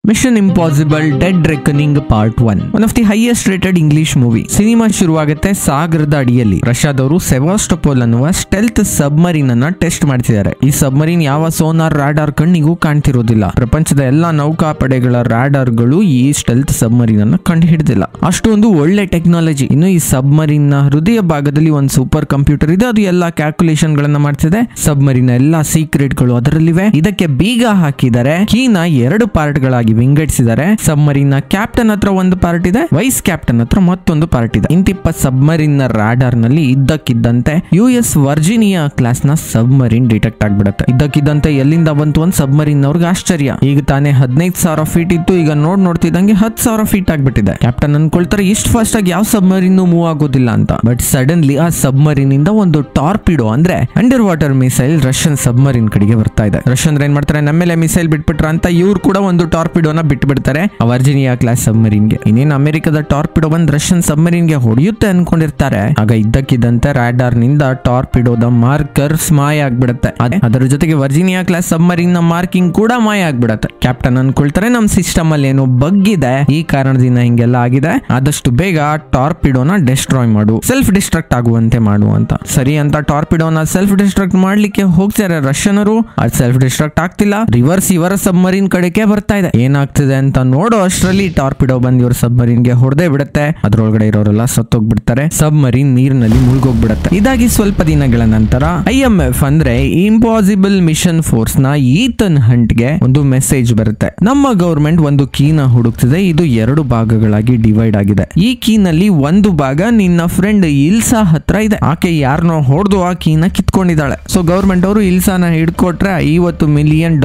Mission impossible dead reckoning part 1 one of the highest rated English movie. Cinema ಶುರುವಾಗುತ್ತೆ ಸಾಗರದ ಅಡಿಯಲ್ಲಿ. ರಷ್ಯಾದವರು ಸೆವಾಸ್ಟೋಪೋಲ್ ಅನ್ನುವ stealth submarine ಅನ್ನ ಟೆಸ್ಟ್ ಮಾಡ್ತಿದ್ದಾರೆ. ಈ ಸಬ್ಮರೀನ್ ಯಾವ ಸೋನಾರ್ ರಾಡಾರ್ ಕಣ್ಣಿಗೂ ಕಾಣ್ತಿರೋದಿಲ್ಲ. ಪ್ರಪಂಚದ ಎಲ್ಲಾ ನೌಕಾಪಡೆಗಳ ರಾಡಾರ್ ಗಳು ಈ ಸ್ಟೆಲ್ತ್ ಸಬ್ಮರೀನ್ ಅನ್ನ ಕಂಡು ಹಿಡಿದಿಲ್ಲ. ಅಷ್ಟೊಂದು ಒಳ್ಳೆ ಟೆಕ್ನಾಲಜಿ. ಇನ್ನು ಈ ಸಬ್ಮರೀನ್ ನ ಹೃದಯ ಭಾಗದಲ್ಲಿ ಒಂದು ಸೂಪರ್ ಕಂಪ್ಯೂಟರ್ ಇದೆ. ಅದು ಎಲ್ಲಾ ಕ್ಯಾಲ್ಕುಲೇಷನ್ ಗಳನ್ನ ಮಾಡ್ತಿದೆ. ಸಬ್ಮರೀನ್ ಎಲ್ಲಾ ಸೀಕ್ರೆಟ್ ಗಳು ಅದರಲ್ಲಿವೆ. ಇದಕ್ಕೆ ಬೀಗ ಹಾಕಿದ್ದಾರೆ. ಕೀನ 2 ಪಾರ್ಟ್ ಗಳಾಗಿ ವಿಂಗಡಿಸಿದ್ದಾರೆ. ಸಬ್ಮರೀನ್ ನ ಕ್ಯಾಪ್ಟನ್ ಹತ್ರ ಒಂದು ಪಾರ್ಟ್ ಇದೆ, ವೈಸ್ ಕ್ಯಾಪ್ಟನ್ ಹತ್ರ ಮತ್ತೊಂದು ಪಾರ್ಟ್ ಇದೆ. ಇಂತಿಪ್ಪ ಸಬ್ಮರೀನ್ ನ ರಾಡಾರ್ ನಲ್ಲಿ ಇದ್ದಕ್ಕಿದ್ದಂತೆ US ವರ್ಜಿನಿಯಾ ಕ್ಲಾಸ್ ನ ಸಬ್ಮರೀನ್ ಡಿಟೆಕ್ಟ್ ಆಗ್ಬಿಡುತ್ತೆ. ಇದ್ದಕ್ಕಿದ್ದಂತೆ ಎಲ್ಲಿಂದ ಬಂತು ಒಂದು ಸಬ್ಮರೀನ್ ಅವ್ರಿಗೆ ಆಶ್ಚರ್ಯ. ಈಗ ತಾನೇ 15,000 ಫೀಟ್ ಇತ್ತು, ಈಗ ನೋಡ್ತಿದ್ದಂಗೆ 10,000 ಫೀಟ್ ಆಗ್ಬಿಟ್ಟಿದೆ. ಕ್ಯಾಪ್ಟನ್ ಅನ್ಕೊಳ್ತಾರೆ ಇಷ್ಟು ಫಾಸ್ಟ್ ಆಗಿ ಯಾವ ಸಬ್ಮರೀನ್ ಮೂವ್ ಆಗೋದಿಲ್ಲ ಅಂತ. ಬಟ್ ಸಡನ್ಲಿ ಆ ಸಬ್ಮರೀನ್ ಇಂದ ಒಂದು ಟಾರ್ಪಿಡೋ ಅಂದ್ರೆ under water missile Russian submarine ಕಡೆಗೆ ಬರ್ತಾ ಇದೆ. ರಷ್ಯನ್ ಏನ್ ಮಾಡ್ತಾರೆ, ನಮ್ಮ ಮೇಲೆ ಮಿಸೈಲ್ ಬಿಟ್ಬಿಟ್ರ ಅಂತ ಇವ್ರು ಕೂಡ ಒಂದು ಟಾರ್ಪಿಡೋನ ಬಿಟ್ಬಿಡ್ತಾರೆ ವರ್ಜಿನಿಯಾ ಕ್ಲಾಸ್ ಸಬ್ಮರೀನ್ ಗೆ. ಇನ್ನೇನು ಅಮೆರಿಕದ ಟಾರ್ಪಿಡೋ ಬಂದ್ ರಷ್ಯನ್ ಸಬ್ಮರೀನ್ ಗೆ ಹೊಡೆಯುತ್ತೆ ಅನ್ಕೊಂಡಿರ್ತಾರೆ. ಆಗ ಇದ್ದಕ್ಕಿದ್ದಂತೆ ರಾಡಾರ್ ನಿಂದ ಟಾರ್ಪಿಡೋದ ಮಾರ್ಕರ್ಸ್ ಮಾಯ ಆಗ್ಬಿಡುತ್ತೆ. ಅದರ ಜೊತೆಗೆ ವರ್ಜಿನಿಯಾ ಕ್ಲಾಸ್ ಸಬ್ಮರೀನ್ ನ ಮಾರ್ಕಿಂಗ್ ಕೂಡ ಮಾಯ ಆಗ್ಬಿಡುತ್ತೆ. ಕ್ಯಾಪ್ಟನ್ ಅನ್ಕೊಳ್ತಾರೆ ನಮ್ ಸಿಸ್ಟಮ್ ಅಲ್ಲಿ ಏನೋ ಬಗ್ ಇದೆ, ಈ ಕಾರಣದಿಂದ ಹಿಂಗೆಲ್ಲ ಆಗಿದೆ, ಆದಷ್ಟು ಬೇಗ ಟಾರ್ಪಿಡೋನ ಡಿಸ್ಟ್ರಾಯ್ ಮಾಡು, ಸೆಲ್ಫ್ ಡಿಸ್ಟ್ರಕ್ಟ್ ಆಗುವಂತೆ ಮಾಡು ಅಂತ. ಸರಿ ಅಂತ ಟಾರ್ಪಿಡೋನ ಸೆಲ್ಫ್ ಡಿಸ್ಟ್ರಕ್ಟ್ ಮಾಡ್ಲಿಕ್ಕೆ ಹೋಗ್ತಾರೆ ರಷ್ಯನರು. ಅದು ಸೆಲ್ಫ್ ಡಿಸ್ಟ್ರಕ್ಟ್ ಆಗ್ತಿಲ್ಲ, ರಿವರ್ಸ್ ಇವರ ಸಬ್ಮರೀನ್ ಕಡೆಗೆ ಬರ್ತಾ ಇದೆ. ಏನಾಗ್ತಿದೆ ಅಂತ ನೋಡೋ ಅಷ್ಟರಲ್ಲಿ ಟಾರ್ಪಿಡೋ ಬಂದ್ ಇವ್ರ ಸಬ್ಮರೀನ್ ಗೆ ಹೊಡೆದೇ ಬಿಡುತ್ತೆ. ಅದ್ರೊಳಗಡೆ ಇರೋರೆಲ್ಲ ಸತ್ತೋಗ್ಬಿಡ್ತಾರೆ. ಸಬ್ಮರೀನ್ ನೀರಿನಲ್ಲಿ ಮುಳುಗೋಗ್ಬಿಡುತ್ತೆ. ಇದಾಗಿ ಸ್ವಲ್ಪ ದಿನಗಳ ನಂತರ IMF ಅಂದ್ರೆ ಇಂಪಾಸಿಬಲ್ ಮಿಷನ್ ಫೋರ್ಸ್ ನ ಈತನ್ ಹಂಟ್ ಗೆ ಒಂದು ಮೆಸೇಜ್ ಬರುತ್ತೆ. ನಮ್ಮ ಗವರ್ಮೆಂಟ್ ಒಂದು ಕೀನ ಹುಡುಕ್ತಿದೆ. ಇದು 2 ಭಾಗಗಳಾಗಿ ಡಿವೈಡ್ ಆಗಿದೆ. ಈ ಕೀನಲ್ಲಿ ಒಂದು ಭಾಗ ನಿನ್ನ ಫ್ರೆಂಡ್ ಇಲ್ಸಾ ಹತ್ರ ಇದೆ. ಆಕೆ ಯಾರನ್ನೋ ಹೊಡೆದು ಆ ಕೀನ ಕಿತ್ಕೊಂಡಿದ್ದಾಳೆ. ಸೊ ಗವರ್ಮೆಂಟ್ ಅವರು ಇಲ್ಸಾನ ಹಿಡ್ಕೊಟ್ರೆ $50 ಮಿಲಿಯನ್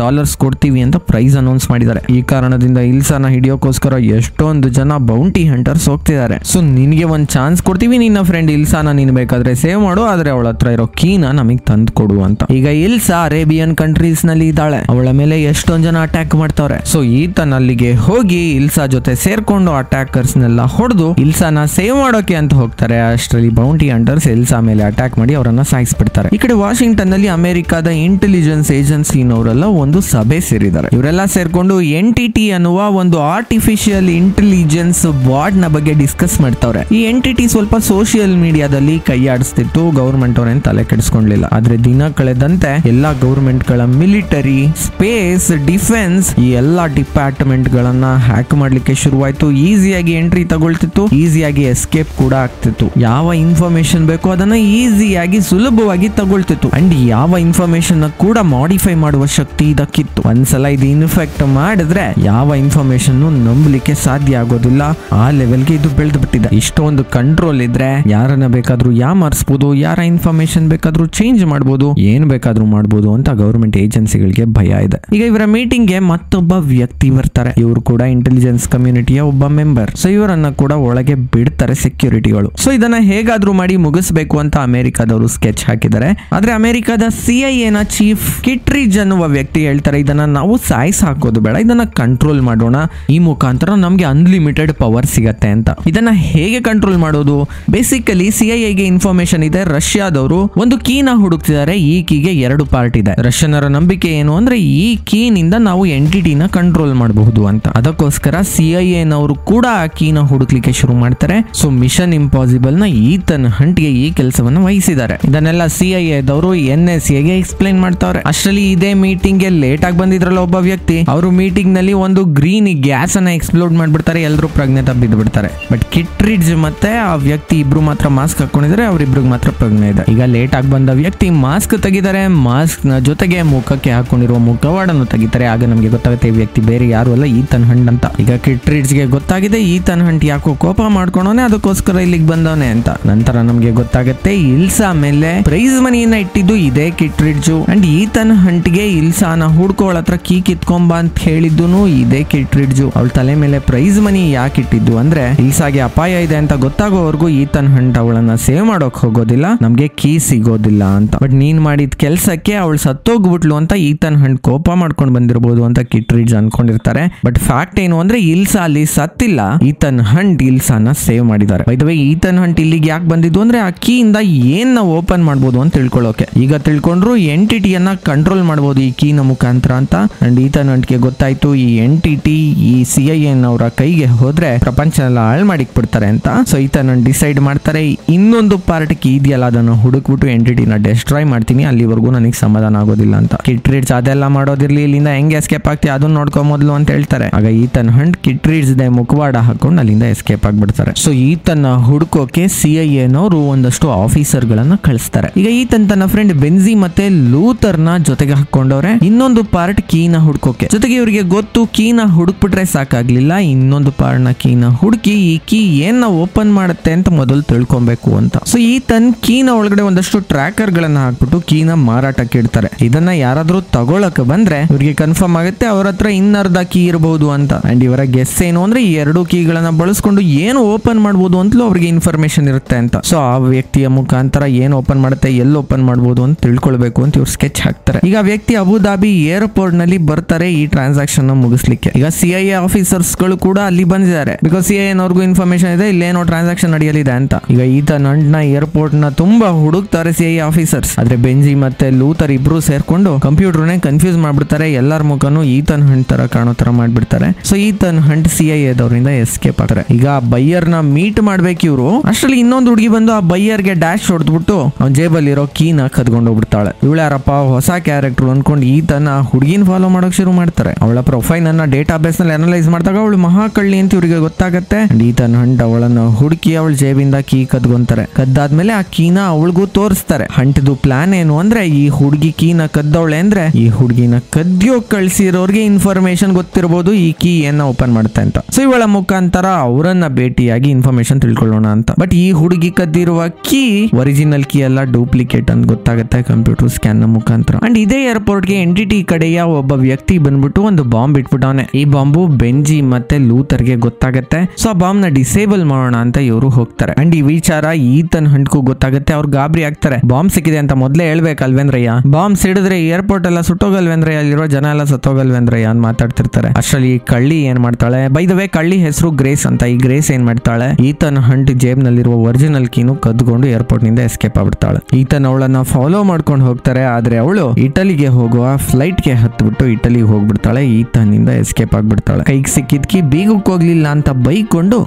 ಕೊಡ್ತೀವಿ ಅಂತ ಪ್ರೈಸ್ ಅನೌನ್ಸ್ ಮಾಡಿದ್ದಾರೆ. ಈ ಕಾರಣದಿಂದ ಇಲ್ಸಾನ ಹಿಡಿಯೋಕೋಸ್ಕರ ಎಷ್ಟೊಂದು ಜನ ಬೌಂಟಿ ಹಂಟರ್ಸ್ ಹೋಗ್ತಿದ್ದಾರೆ. ಸೊ ನಿನ್ಗೆ ಒಂದು ಚಾನ್ಸ್ ಕೊಡ್ತೀವಿ, ನಿನ್ನ ಫ್ರೆಂಡ್ ಇಲ್ಸಾನ ನೀನ್ ಬೇಕಾದ್ರೆ ಸೇವ್ ಮಾಡು, ಆದ್ರೆ ಅವಳ ಹತ್ರ ಇರೋ ಕೀನ ನಮಗ್ ತಂದು ಕೊಡು ಅಂತ. ಈಗ ಇಲ್ಸಾ ಅರೇಬಿಯನ್ ಕಂಟ್ರೀಸ್ ನಲ್ಲಿ ಇದ್ದಾಳೆ. ಅವಳ ಮೇಲೆ ಎಷ್ಟೊಂದ್ ಜನ ಅಟ್ಯಾಕ್ ಮಾಡ್ತಾವ್ರೆ. ಸೊ ಈತನ ಅಲ್ಲಿಗೆ ಹೋಗಿ ಇಲ್ಸಾ ಜೊತೆ ಸೇರ್ಕೊಂಡು ಅಟ್ಯಾಕರ್ಸ್ ನೆಲ್ಲ ಹೊಡೆದು ಇಲ್ಸಾನ ಸೇವ್ ಮಾಡೋಕೆ ಅಂತ ಹೋಗ್ತಾರೆ. ಅಷ್ಟರಲ್ಲಿ ಬೌಂಟಿ ಹಂಟರ್ಸ್ ಇಲ್ಸಾ ಮೇಲೆ ಅಟ್ಯಾಕ್ ಮಾಡಿ ಅವರನ್ನ ಸಾಯಿಸ್ಬಿಡ್ತಾರೆ. ಈ ಕಡೆ ವಾಷಿಂಗ್ಟನ್ ನಲ್ಲಿ ಅಮೆರಿಕದ ಇಂಟೆಲಿಜೆನ್ಸ್ ಏಜೆನ್ಸಿನವರೆಲ್ಲ ಒಂದು ಸಭೆ ಸೇರಿದ್ದಾರೆ. ಇವರೆಲ್ಲ ಸೇರ್ಕೊಂಡು NTT ಅನ್ನುವ ಒಂದು ಆರ್ಟಿಫಿಷಿಯಲ್ ಇಂಟೆಲಿಜೆನ್ಸ್ ಬಾರ್ಡ್ ನ ಬಗ್ಗೆ ಡಿಸ್ಕಸ್ ಮಾಡ್ತಾವ್ರೆ. ಈ NTT ಸ್ವಲ್ಪ ಸೋಷಿಯಲ್ ಮೀಡಿಯಾದಲ್ಲಿ ಕೈಯಾಡಿಸ್ತಿತ್ತು. ಗವರ್ಮೆಂಟ್ ಅವರೇನು ತಲೆ ಕೆಡಿಸ್ಕೊಂಡ್ಲಿಲ್ಲ. ಆದ್ರೆ ದಿನ ಕಳೆದಂತೆ ಎಲ್ಲಾ ಗವರ್ಮೆಂಟ್ ಗಳ ಮಿಲಿಟರಿ, ಸ್ಪೇಸ್, ಡಿಫೆನ್ಸ್ ಈ ಎಲ್ಲಾ ಡಿಪಾರ್ಟ್ಮೆಂಟ್ ಗಳನ್ನ ಹ್ಯಾಕ್ ಮಾಡ್ಲಿಕ್ಕೆ ಶುರುವಾಯ್ತು. ಈಸಿಯಾಗಿ ಎಂಟ್ರಿ ತಗೊಳ್ತಿತ್ತು, ಈಸಿಯಾಗಿ ಎಸ್ಕೇಪ್ ಕೂಡ ಆಗ್ತಿತ್ತು. ಯಾವ ಇನ್ಫಾರ್ಮೇಶನ್ ಬೇಕೋ ಅದನ್ನ ಈಸಿಯಾಗಿ ಸುಲಭವಾಗಿ ತಗೊಳ್ತಿತ್ತು. ಅಂಡ್ ಯಾವ ಇನ್ಫಾರ್ಮೇಶನ್ ಕೂಡ ಮಾಡಿಫೈ ಮಾಡುವ ಶಕ್ತಿ ಇದಕ್ಕಿತ್ತು. ಒಂದ್ಸಲ ಇದು ಇನ್ಫೆಕ್ಟ್ ಮಾಡಿದ್ರೆ ಯಾವ ಇನ್ಫಾರ್ಮೇಶನ್ ನಂಬಲಿಕ್ಕೆ ಸಾಧ್ಯ ಆಗೋದಿಲ್ಲ. ಆ ಲೆವೆಲ್ಗೆ ಇದು ಬೆಳೆದು ಬಿಟ್ಟಿದೆ. ಇಷ್ಟೊಂದು ಕಂಟ್ರೋಲ್ ಇದ್ರೆ ಯಾರನ್ನ ಬೇಕಾದ್ರೂ ಯಾಮಾರಿಸಬಹುದು, ಯಾರ ಇನ್ಫಾರ್ಮೇಶನ್ ಬೇಕಾದ್ರೂ ಚೇಂಜ್ ಮಾಡಬಹುದು, ಏನ್ ಬೇಕಾದ್ರೂ ಮಾಡಬಹುದು ಅಂತ ಗವರ್ಮೆಂಟ್ ಏಜೆನ್ಸಿಗಳಿಗೆ ಭಯ ಇದೆ. ಈಗ ಇವರ ಮೀಟಿಂಗ್ ಗೆ ಮತ್ತೊಬ್ಬ ವ್ಯಕ್ತಿ ಬರ್ತಾರೆ. ಇವರು ಕೂಡ ಇಂಟೆಲಿಜೆನ್ಸ್ ಕಮ್ಯುನಿಟಿಯ ಒಬ್ಬ ಮೆಂಬರ್. ಸೊ ಇವರನ್ನ ಕೂಡ ಒಳಗೆ ಬಿಡ್ತಾರೆ ಸೆಕ್ಯೂರಿಟಿಗಳು. ಸೊ ಇದನ್ನ ಹೇಗಾದ್ರೂ ಮಾಡಿ ಮುಗಿಸ್ಬೇಕು ಅಂತ ಅಮೆರಿಕದವರು ಸ್ಕೆಚ್ ಹಾಕಿದ್ದಾರೆ. ಆದ್ರೆ ಅಮೆರಿಕದ CIA ನ ಚೀಫ್ ಕಿಟ್ರಿಡ್ಜ್ ಅನ್ನುವ ವ್ಯಕ್ತಿ ಹೇಳ್ತಾರೆ ಇದನ್ನ ನಾವು ಸಾಯಿಸ್ ಹಾಕೋದು ಬೇಡ, ಇದನ್ನ ಕಂಟ್ರೋಲ್ ಮಾಡೋಣ. ಈ ಮುಖಾಂತರ ನಮ್ಗೆ ಅನ್ಲಿಮಿಟೆಡ್ ಪವರ್ ಸಿಗತ್ತೆ ಅಂತ. ಇದನ್ನ ಹೇಗೆ ಕಂಟ್ರೋಲ್ ಮಾಡೋದು? ಬೇಸಿಕಲಿ CIA ಗೆ ಇನ್ಫಾರ್ಮೇಶನ್ ಇದೆ, ರಷ್ಯಾದವರು ಒಂದು ಕೀನ ಹುಡುಕ್ತಿದ್ದಾರೆ. ಈ ಕೀಗೆ 2 ಪಾರ್ಟ್ ಇದೆ. ರಷ್ಯನರ ನಂಬಿಕೆ ಏನು ಅಂದ್ರೆ ಈ ಕೀನಿಂದ ನಾವು NTT ನ ಕಂಟ್ರೋಲ್ ಮಾಡಬಹುದು ಅಂತ. ಅದಕ್ಕೋಸ್ಕರ CIA ನವರು ಕೂಡ ಆ ಕೀನ ಹುಡುಕ್ಲಿಕ್ಕೆ ಶುರು ಮಾಡ್ತಾರೆ. ಸೊ ಮಿಷನ್ ಇಂಪಾಸಿಬಲ್ ನ ಈತನ್ ಹಂಟ್ ಗೆ ಈ ಕೆಲಸವನ್ನ ವಹಿಸಿದ್ದಾರೆ. ಇದನ್ನೆಲ್ಲ CIA ದವರು NSA ಗೆ ಎಕ್ಸ್ಪ್ಲೈನ್ ಮಾಡ್ತಾವ್ರೆ. ಅಷ್ಟರಲ್ಲಿ ಇದೇ ಮೀಟಿಂಗ್ ಗೆ ಲೇಟ್ ಆಗಿ ಬಂದಿದ್ರಲ್ಲ ಒಬ್ಬ ವ್ಯಕ್ತಿ, ಅವರು ಮೀಟಿಂಗ್ ನಲ್ಲಿ ಒಂದು ಗ್ರೀನ್ ಗ್ಯಾಸ್ ಅನ್ನ ಎಕ್ಸ್ಪ್ಲೋಡ್ ಮಾಡ್ಬಿಡ್ತಾರೆ. ಎಲ್ಲರೂ ಪ್ರಜ್ಞೆ ತಪ್ಪಿದ್ದು ಬಿಡ್ತಾರೆ. ಬಟ್ ಕಿಟ್ರಿಡ್ಜ್ ಮತ್ತೆ ಆ ವ್ಯಕ್ತಿ ಇಬ್ರು ಮಾತ್ರ ಮಾಸ್ಕ್ ಹಾಕೊಂಡಿದ್ದಾರೆ. ಅವರಿಬ್ರಿಗೆ ಮಾತ್ರ ಪ್ರಜ್ಞೆ ಇದೆ. ಈಗ ಲೇಟ್ ಆಗಿ ಬಂದ ವ್ಯಕ್ತಿ ಮಾಸ್ಕ್ ತೆಗಿತಾರೆ. ಮಾಸ್ಕ್ ನ ಜೊತೆಗೆ ಮುಖಕ್ಕೆ ಹಾಕೊಂಡಿರುವ ಮುಖವಾಡನ್ನು ತೆಗಿತಾರೆ. ಆಗ ನಮ್ಗೆ ಗೊತ್ತಾಗುತ್ತೆ ಈ ವ್ಯಕ್ತಿ ಬೇರೆ ಯಾರು ಅಲ್ಲ, ಈತನ್ ಹಂಟ್ ಅಂತ. ಈಗ ಕಿಟ್ರಿಡ್ಜ್ ಗೆ ಗೊತ್ತಾಗಿದೆ ಈತನ್ ಹಂಟ್ ಯಾಕೋ ಕೋಪ ಮಾಡ್ಕೊಂಡವನೆ, ಅದಕ್ಕೋಸ್ಕರ ಇಲ್ಲಿಗೆ ಬಂದವನೆ ಅಂತ. ನಂತರ ನಮ್ಗೆ ಗೊತ್ತಾಗುತ್ತೆ ಇಲ್ಸಾ ಮೇಲೆ ಪ್ರೈಸ್ ಮನಿಯನ್ನ ಇಟ್ಟಿದ್ದು ಇದೇ ಕಿಟ್ರಿಡ್ಜು. ಅಂಡ್ ಈತನ್ ಹಂಟ್ ಗೆ ಇಲ್ಸಾನ ಹುಡ್ಕೋಳ ಹತ್ರ ಕೀ ಕಿತ್ಕೊಂಬ ಅಂತ ಹೇಳಿದ್ದು ಇದೇ ಕಿಟ್ರಿಡ್ಜು. ಅವಳ ತಲೆ ಮೇಲೆ ಪ್ರೈಸ್ ಮನಿ ಯಾಕೆ ಇಟ್ಟಿದ್ದು ಅಂದ್ರೆ ಇಲ್ಸಾಗೆ ಅಪಾಯ ಇದೆ ಅಂತ ಗೊತ್ತಾಗೋವರೆಗೂ ಈತನ್ ಹಂಟ್ ಅವಳನ್ನ ಸೇವ್ ಮಾಡೋಕ್ ಹೋಗೋದಿಲ್ಲ, ನಮ್ಗೆ ಕೀ ಸಿಗೋದಿಲ್ಲ ಅಂತ. ಬಟ್ ನೀನ್ ಮಾಡಿದ ಕೆಲ್ಸಕ್ಕೆ ಅವಳು ಸತ್ತೋಗ್ಬಿಟ್ಲು ಅಂತ ಈತನ್ ಹಂಟ್ ಕೋಪ ಮಾಡ್ಕೊಂಡ್ ಬಂದಿರಬಹುದು ಅಂತ ಕಿಟ್ರಿಡ್ಜ್ ಅನ್ಕೊಂಡಿರ್ತಾರೆ. ಬಟ್ ಫ್ಯಾಕ್ಟ್ ಏನು ಅಂದ್ರೆ ಇಲ್ಸಾ ಅಲ್ಲಿ ಸತ್ತಿಲ್ಲ, ಈತನ್ ಹಂಟ್ ಇಲ್ಸಾನ ಸೇವ್ ಮಾಡಿದ್ದಾರೆ. ಬೈ ದ ವೇ ಈತನ್ ಹಂಟ್ ಇಲ್ಲಿಗೆ ಯಾಕೆ ಬಂದಿದ್ದು ಅಂದ್ರೆ ಆ ಕೀಯಿಂದ ಏನ್ ನಾವು ಓಪನ್ ಮಾಡ್ಬೋದು ಅಂತ ತಿಳ್ಕೊಳ್ಳೋಕೆ. ಈಗ ತಿಳ್ಕೊಂಡ್ರು NTT ಯನ್ನ ಕಂಟ್ರೋಲ್ ಮಾಡಬಹುದು ಈ ಕೀನ ಮುಖಾಂತರ ಅಂತ. ಅಂಡ್ ಈತನ್ ಹಂಟ್ಗೆ ಗೊತ್ತಾಯ್ತು ಈ ಎಂಟಿಟಿ ಈ CIA ನವರ ಕೈಗೆ ಹೋದ್ರೆ ಪ್ರಪಂಚ ಎಲ್ಲ ಹಾಳು ಮಾಡಿಕ್ ಬಿಡ್ತಾರೆ ಅಂತ. ಸೊ ಈತನ ಡಿಸೈಡ್ ಮಾಡ್ತಾರೆ ಇನ್ನೊಂದು ಪಾರ್ಟ್ ಕೀ ಇದೆಯಲ್ಲ ಅದನ್ನು ಹುಡುಕ್ಬಿಟ್ಟು ಎಂಟಿಟಿನ ಡೆಸ್ಟ್ರಾಯ್ ಮಾಡ್ತೀನಿ, ಅಲ್ಲಿವರೆಗೂ ನನಗೆ ಸಮಾಧಾನ ಆಗೋದಿಲ್ಲ ಅಂತ. ಕಿಟ್ ರೀಡ್ಸ್ ಅದೆಲ್ಲ ಮಾಡೋದಿರ್ಲಿ, ಇಲ್ಲಿಂದ ಹೆಂಗೆ ಎಸ್ಕೇಪ್ ಆಗ್ತಿ ಅದನ್ನ ನೋಡ್ಕೊ ಮೊದಲು ಅಂತ ಹೇಳ್ತಾರೆ. ಆಗ ಈತನ್ ಹಂಟ್ ಕಿಟ್ ರೀಡ್ಸ್ ಮುಖವಾಡ ಹಾಕೊಂಡು ಅಲ್ಲಿಂದ ಎಸ್ಕೇಪ್ ಆಗ್ಬಿಡ್ತಾರೆ. ಸೊ ಈತನ ಹುಡುಕೋಕೆ CIA ನವರು ಒಂದಷ್ಟು ಆಫೀಸರ್ ಗಳನ್ನ ಕಳಿಸ್ತಾರೆ. ಈಗ ಈತನ್ ತನ್ನ ಫ್ರೆಂಡ್ ಬೆನ್ಜಿ ಮತ್ತೆ ಲೂಥರ್ ನ ಜೊತೆಗೆ ಹಾಕೊಂಡವ್ರೆ ಇನ್ನೊಂದು ಪಾರ್ಟ್ ಕೀನ ಹುಡ್ಕೋಕೆ. ಜೊತೆಗೆ ಇವರಿಗೆ ಗೊತ್ತು ಕೀನ ಹುಡುಕ್ಬಿಟ್ರೆ ಸಾಕಾಗ್ಲಿಲ್ಲ, ಇನ್ನೊಂದು ಪಾರ್ಟ್ ನ ಕೀನ ಹುಡುಕಿ ಈ ಕೀ ಏನ ಓಪನ್ ಮಾಡುತ್ತೆ ಅಂತ ಮೊದಲು ತಿಳ್ಕೊಬೇಕು ಅಂತ. ಸೊ ಈತನ್ ಕೀನ ಒಳಗಡೆ ಒಂದಷ್ಟು ಟ್ರ್ಯಾಕರ್ ಗಳನ್ನ ಹಾಕ್ಬಿಟ್ಟು ಕೀನ ಮಾರಾಟಕ್ಕೆ ಇಡ್ತಾರೆ. ಇದನ್ನ ಯಾರಾದ್ರೂ ತಗೊಳಕ್ ಬಂದ್ರೆ ಇವ್ರಿಗೆ ಕನ್ಫರ್ಮ್ ಆಗುತ್ತೆ ಅವ್ರ ಹತ್ರ ಇನ್ನರ್ಧ ಕೀ ಇರಬಹುದು ಅಂತ. ಅಂಡ್ ಇವರ ಗೆಸ್ ಏನು ಅಂದ್ರೆ ಈ ಎರಡು ಕೀಗಳನ್ನ ಬಳಸ್ಕೊಂಡು ಏನು ಓಪನ್ ಮಾಡಬಹುದು ಅಂತಲೂ ಅವ್ರಿಗೆ ಇನ್ಫಾರ್ಮೇಶನ್ ಇರುತ್ತೆ ಅಂತ. ಸೊ ಆ ವ್ಯಕ್ತಿಯ ಮುಖಾಂತರ ಏನು ಓಪನ್ ಮಾಡುತ್ತೆ, ಎಲ್ಲಿ ಓಪನ್ ಮಾಡಬಹುದು ಅಂತ ತಿಳ್ಕೊಳ್ಬೇಕು ಅಂತ ಇವ್ರು ಸ್ಕೆಚ್ ಹಾಕ್ತಾರೆ. ಈಗ ವ್ಯಕ್ತಿ ಅಬುದಾಬಿ ಏರ್ಪೋರ್ಟ್ ನಲ್ಲಿ ಬರ್ತಾರೆ ಈ ಟ್ರಾನ್ಸಾಕ್ಷನ್ ಮುಗಿಸ್ಲಿಕ್ಕೆ. ಈಗ CIA ಆಫೀಸರ್ಸ್ ಗಳು ಕೂಡ ಅಲ್ಲಿ ಬಂದಿದ್ದಾರೆ. ಬಿಕಾಸ್ CIA ನವರಿಗೂ ಇನ್ಫಾರ್ಮೇಶನ್ ಇದೆ ಇಲ್ಲೇನೋ ಟ್ರಾನ್ಸಾಕ್ಷನ್ ನಡೆಯಲಿದೆ ಅಂತ. ಈಗ ಈತ ನಂಡ್ನ ಏರ್ಪೋರ್ಟ್ ನ ತುಂಬಾ ಹುಡುಕ್ತಾರೆ CIA ಆಫೀಸರ್ಸ್. ಆದ್ರೆ ಬೆಂಜಿ ಮತ್ತೆ ಲೂಥರ್ ಇಬ್ರು ಸೇರ್ಕೊಂಡು ಕಂಪ್ಯೂಟರ್ ನೇ ಕನ್ಫ್ಯೂಸ್ ಮಾಡ್ಬಿಡ್ತಾರೆ. ಎಲ್ಲರ ಮುಖನು ಈತನ್ ಹಂಟ್ ತರ ಕಾಣೋ ತರ ಮಾಡ್ಬಿಡ್ತಾರೆ. ಸೊ ಈತನ್ ಹಂಟ್ CIA ದವರಿಂದ ಎಸ್ಕೇಪ್ ಆಗ್ತಾರೆ. ಈಗ ಬೈಯರ್ ನ ಮೀಟ್ ಮಾಡ್ಬೇಕು ಇವ್ರು. ಅಷ್ಟರಲ್ಲಿ ಇನ್ನೊಂದು ಹುಡುಗಿ ಬಂದು ಆ ಬೈಯರ್ ಗೆ ಡ್ಯಾಶ್ ಹೊಡೆದ್ಬಿಟ್ಟು ಅವ್ನ ಜೇಬಲ್ಲಿ ಇರೋ ಕೀನ ಕದ್ಕೊಂಡು ಹೋಗ್ಬಿಡ್ತಾಳೆ. ಇವಳು ಯಾರಪ್ಪ ಹೊಸ ಕ್ಯಾರೆಕ್ಟರ್ ಅನ್ಕೊಂಡು ಈತನ ಹುಡುಗಿನ ಫಾಲೋ ಮಾಡೋಕ್ ಶುರು ಮಾಡ್ತಾರೆ. ಅವಳ ಪ್ರೊಫೈಲ್ ಅನ್ನ ಡೇಟಾ ಬೇಸ್ ನಲ್ಲಿ ಅನಲೈಸ್ ಮಾಡಿದಾಗ ಅವಳು ಮಹಾಕಳ್ಳಿ ಅಂತ ಇವ್ರಿಗೆ ಗೊತ್ತಾಗತ್ತೆ. ಈತನ್ ಹಂಟ್ ಅವಳನ್ನ ಹುಡುಕಿ ಅವಳ ಜೇಬಿಂದ ಕೀ ಕದ್ಕೊಂತಾರೆ. ಕದ್ದಾದ್ಮೇಲೆ ಆ ಕೀನ ಅವಳಿಗೂ ತೋರಿಸ್ತಾರೆ. ಹಂಟ್ದು ಪ್ಲಾನ್ ಏನು ಅಂದ್ರೆ ಈ ಹುಡುಗಿ ಕೀನ ಕದ್ದವಳೆ ಅಂದ್ರೆ ಈ ಹುಡುಗಿನ ಕದ್ದಿಯೋ ಕಳ್ಸಿರೋರ್ಗೆ ಇನ್ಫಾರ್ಮೇಶನ್ ಗೊತ್ತಿರಬಹುದು ಈ ಕೀ ಏನ ಓಪನ್ ಮಾಡುತ್ತೆ ಅಂತ. ಸೊ ಇವಳ ಮುಖಾಂತರ ಅವರನ್ನ ಭೇಟಿಯಾಗಿ ಇನ್ಫಾರ್ಮೇಶನ್ ತಿಳ್ಕೊಳ್ಳೋಣ ಅಂತ. ಬಟ್ ಈ ಹುಡುಗಿ ಕದ್ದಿರುವ ಕೀ ಒರಿಜಿನಲ್ ಕೀ ಅಲ್ಲ, ಡೂಪ್ಲಿಕೇಟ್ ಅಂತ ಗೊತ್ತಾಗುತ್ತೆ ಕಂಪ್ಯೂಟರ್ ಸ್ಕ್ಯಾನ್ ನ ಮುಖಾಂತರ. ಅಂಡ್ ಇದೇ ಏರ್ಪೋರ್ಟ್ ಗೆ ಎಂಟಿಟಿ ಕಡೆಯ ಒಬ್ಬ ವ್ಯಕ್ತಿ ಬಂದ್ಬಿಟ್ಟು ಒಂದು ಬಾಂಬ್ ಇಟ್ಬಿಟ್ಟವನೆ. ಈ ಬಾಂಬು ಬೆಂಜಿ ಮತ್ತೆ ಲೂಥರ್ ಗೆ ಗೊತ್ತಾಗತ್ತೆ. ಸೊ ಆ ಬಾಂಬ್ ನ ಡಿಸೇಬಲ್ ಮಾಡೋಣ ಅಂತ ಇವರು ಹೋಗ್ತಾರೆ. ಅಂಡ್ ಈ ವಿಚಾರ ಈತನ್ ಹಂಟ್ಗೂ ಗೊತ್ತಾಗತ್ತೆ. ಅವ್ರು ಗಾಬರಿ ಆಗ್ತಾರೆ. ಬಾಂಬ್ ಸಿಕ್ಕಿದೆ ಅಂತ ಮೊದ್ಲೇ ಹೇಳ್ಬೇಕಲ್ವೇಂದ್ರಯ್ಯ, ಬಾಂಬ್ ಸಿಡಿದ್ರೆ ಏರ್ಪೋರ್ಟ್ ಎಲ್ಲ ಸುಟ್ಟೋಗಲ್ವೇಂದ್ರಯ್ಯ, ಅಲ್ಲಿರೋ ಜನ ಎಲ್ಲ ಸತ್ತೋಗಲ್ವೇಂದ್ರಯ್ಯ ಅಂತ ಮಾತಾಡ್ತಿರ್ತಾರೆ. ಅಷ್ಟರಲ್ಲಿ ಕಳ್ಳಿ ಏನ್ ಮಾಡ್ತಾಳೆ, ಬೈ ದ ವೇ ಕಳ್ಳಿ ಹೆಸರು ಗ್ರೇಸ್ ಅಂತ. ಈ ಗ್ರೇಸ್ ಏನ್ ಮಾಡ್ತಾಳೆ, ಈತನ್ ಹಂಟ್ ಜೇಬ್ ನಲ್ಲಿರುವ ಒರಿಜಿನಲ್ ಕೀನು ಕದ್ಕೊಂಡು ಏರ್ಪೋರ್ಟ್ ನಿಂದ ಎಸ್ಕೇಪ್ ಆಗ್ಬಿಡ್ತಾಳೆ. ಈತನ್ ಅವಳನ್ನ ಫಾಲೋ ಮಾಡ್ಕೊಂಡು ಹೋಗ್ತಾರೆ. ಆದ್ರೆ ಅವಳು ಇಟಲಿಗೆ ಹೋಗುವ ಫ್ಲೈಟ್ ಗೆ ಹತ್ಬಿಟ್ಟು ಇಟಲಿಗೆ ಹೋಗ್ಬಿಡ್ತಾಳೆ. ಈತನಿಂದ ಎಸ್ಕೇಪ್ ಆಗ್ಬಿಡ್ತಾಳೆ. ಕೈಗೆ ಸಿಕ್ಕಿದ್ ಕೀ ಬೀಗಕ್ಕೆ ಹೋಗ್ಲಿಲ್ಲ ಅಂತ ಬೈಕೊಂಡು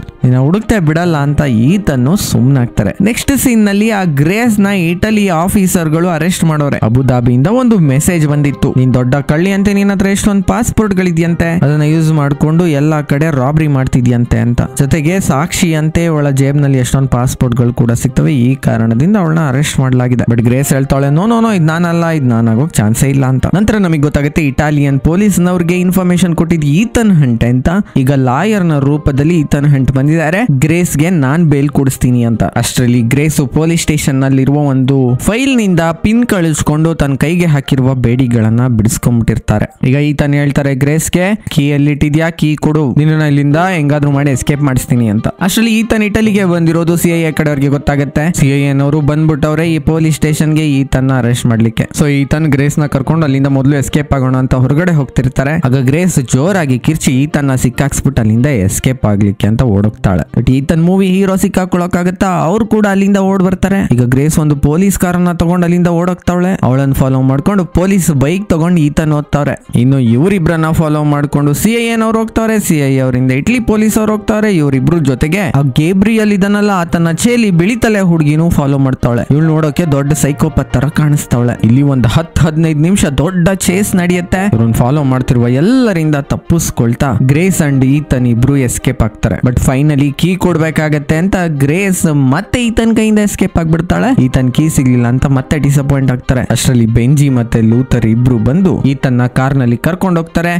ಹುಡುಕ್ತಾ ಬಿಡಲ್ಲ ಅಂತ ಈತನ್ನು ಸುಮ್ನಾಗ್ತಾರೆ. ನೆಕ್ಸ್ಟ್ ಸೀನ್ ನಲ್ಲಿ ಆ ಗ್ರೇಸ್ ನ ಇಟಲಿ ಆಫೀಸರ್ ಗಳು ಅರೆಸ್ಟ್ ಮಾಡೋರೆ. ಅಬುದಾಬಿಯಿಂದ ಒಂದು ಮೆಸೇಜ್ ಬಂದಿತ್ತು, ನೀನ್ ದೊಡ್ಡ ಕಳ್ಳಿ ಅಂತೆ, ನಿನ್ನ ಹತ್ರ ಎಷ್ಟೊಂದು ಪಾಸ್ಪೋರ್ಟ್ ಗಳಿದ್ಯಂತೆ, ಅದನ್ನ ಯೂಸ್ ಮಾಡ್ಕೊಂಡು ಎಲ್ಲಾ ಕಡೆ ರಾಬ್ರಿ ಮಾಡ್ತಿದ್ಯಂತೆ ಅಂತ. ಜೊತೆಗೆ ಸಾಕ್ಷಿ ಅಂತೆ ಅವಳ ಜೇಬ್ ನಲ್ಲಿ ಎಷ್ಟೊಂದು ಪಾಸ್ಪೋರ್ಟ್ ಗಳು ಕೂಡ ಸಿಗ್ತವೆ. ಈ ಕಾರಣದಿಂದ ಅವಳನ್ನ ಅರೆಸ್ಟ್ ಮಾಡಲಾಗಿದೆ. ಬಟ್ ಗ್ರೇಸ್ ಹೇಳ್ತಾಳೆ ನೋ ಇದ್ ನಾನಲ್ಲ, ಇದ್ ನಾನಾಗೋಕ್ ಚಾನ್ಸೇ ಇಲ್ಲ ಅಂತ. ನಂತರ ನಮಗೆ ಗೊತ್ತಾಗುತ್ತೆ ಇಟಾಲಿಯನ್ ಪೊಲೀಸ್ ನವ್ರಿಗೆ ಇನ್ಫಾರ್ಮೇಶನ್ ಕೊಟ್ಟಿದ್ ಈತನ್ ಹಂಟ್ ಅಂತ. ಈಗ ಲಾಯರ್ ನ ರೂಪದಲ್ಲಿ ಈತನ್ ಹಂಟ್ ಬಂದಿದ್ದಾರೆ ಗ್ರೇಸ್ ಗೆ ನಾನ್ ಬೇಲ್ ಕೊಡಿಸ್ತೀನಿ ಅಂತ. ಅಷ್ಟರಲ್ಲಿ ಗ್ರೇಸ್ ಪೊಲೀಸ್ ಸ್ಟೇಷನ್ ನಲ್ಲಿರುವ ಒಂದು ಫೈಲ್ ನಿಂದ ಪಿನ್ ಕಳಿಸ್ಕೊಂಡು ತನ್ನ ಕೈಗೆ ಹಾಕಿರುವ ಬೇಡಿಗಳನ್ನ ಬಿಡಿಸ್ಕೊಂಡ್ಬಿಟ್ಟಿರ್ತಾರೆ. ಈಗ ಈತನ್ ಹೇಳ್ತಾರೆ ಗ್ರೇಸ್ ಗೆ, ಕೀ ಎಲ್ಲಿಟ್ಟಿದ್ಯಾ, ಕೀ ಕೊಡು, ನಿನ್ನ ಇಲ್ಲಿಂದ ಹೆಂಗಾದ್ರೂ ಮಾಡಿ ಎಸ್ಕೇಪ್ ಮಾಡಿಸ್ತೀನಿ ಅಂತ. ಅಷ್ಟರಲ್ಲಿ ಈತನ್ ಇಟಲಿಗೆ ಬಂದಿರೋದು CIA ಕಡೆಯವ್ರಿಗೆ ಗೊತ್ತಾಗುತ್ತೆ. CIA ನವರು ಬಂದ್ಬಿಟ್ಟವ್ರೆ ಈ ಪೊಲೀಸ್ ಸ್ಟೇಷನ್ ಗೆ ಈತನ್ನ ಅರೆಸ್ಟ್ ಮಾಡ್ಲಿಕ್ಕೆ. ಸೊ ಈತನ್ ಗ್ರೇಸ್ ನ ಕರ್ಕೊಂಡು ಅಲ್ಲಿಂದ ಮೊದಲು ಎಸ್ಕೇಪ್ ಆಗೋಣ ಅಂತ ಹೊರಗಡೆ ಹೋಗ್ತಿರ್ತಾರೆ. ಆಗ ಗ್ರೇಸ್ ಜೋರಾಗಿ ಕಿರ್ಚಿ ಈತನ್ನ ಸಿಕ್ಕಾಕ್ಸ್ಬಿಟ್ಟು ಅಲ್ಲಿಂದ ಎಸ್ಕೇಪ್ ಆಗ್ಲಿಕ್ಕೆ ಅಂತ ಓಡೋಗ್ತಾಳೆ. ಬಟ್ ಈತನ್ ಮೂವಿ ಹೀರೋ ಸಿಕ್ಕಾಕೊಳಕಾಗತ್ತಾ, ಅವ್ರು ಕೂಡ ಅಲ್ಲಿಂದ ಓಡ್ ಬರ್ತಾರೆ. ಈಗ ಗ್ರೇಸ್ ಒಂದು ಪೊಲೀಸ್ ಕಾರನ್ನ ತಗೊಂಡು ಅಲ್ಲಿಂದ ಓಡೋಗ್ತಾವಳೆ. ಅವಳನ್ನ ಫಾಲೋ ಮಾಡ್ಕೊಂಡು ಪೊಲೀಸ್ ಬೈಕ್ ತಗೊಂಡು ಈತನ್ ಓದ್ತಾವ್ರೆ. ಇನ್ನು ಇವರಿಬ್ರನ್ನ ಫಾಲೋ ಮಾಡ್ಕೊಂಡು CIA ನವ್ರು ಹೋಗ್ತಾವ್ರೆ. CIA ಅವರಿಂದ ಇಟ್ಲಿ ಪೊಲೀಸ್ ಅವ್ರು ಹೋಗ್ತಾವ್ರೆ. ಇವರಿಬ್ರು ಜೊತೆಗೆ ಆ ಗೇಬ್ರಿಯಲ್ ಇದನ್ನಲ್ಲ ಆತನ ಚೇಲಿ ಬಿಳಿತಲೆ ಹುಡುಗಿನೂ ಫಾಲೋ ಮಾಡ್ತಾವಳೆ. ಇವಳು ನೋಡೋಕೆ ದೊಡ್ಡ ಸೈಕೋಪತ್ ತರ ಕಾಣಿಸ್ತಾವಳೆ. ಇಲ್ಲಿ ಒಂದು 10-15 ನಿಮಿಷ ದೊಡ್ಡ ಚೇಸ್ ನಡೆಯುತ್ತೆ. ಇವ್ರನ್ನ ಫಾಲೋ ಮಾಡ್ತಿರುವ ಎಲ್ಲರಿಂದ ತಪ್ಪಿಸ್ಕೊಳ್ತಾ ಗ್ರೇಸ್ ಅಂಡ್ ಈತನ್ ಇಬ್ರು ಎಸ್ಕೇಪ್ ಆಗ್ತಾರೆ. ಬಟ್ ಫೈನಲಿ ಕೀ ಕೊಡ್ಬೇಕಾಗತ್ತೆ ಅಂತ ಗ್ರೇಸ್ ಮತ್ತೆ ಈತನ್ ಕೈಯಿಂದ ಎಸ್ಕೇಪ್ ಆಗ್ಬಿಡ್ತಾಳೆ. ಈತನ್ ಕೀ ಸಿಗ್ಲಿಲ್ಲ ಅಂತ ಮತ್ತೆ ಡಿಸಪಾಯಿಂಟ್ ಆಗ್ತಾರೆ. ಅಷ್ಟರಲ್ಲಿ ಬೆಂಜಿ ಮತ್ತೆ ಲೂಥರ್ ಇಬ್ರು ಬಂದು ಈತನ್ನ ಕಾರ್ ನಲ್ಲಿ ಕರ್ಕೊಂಡು ಹೋಗ್ತಾರೆ.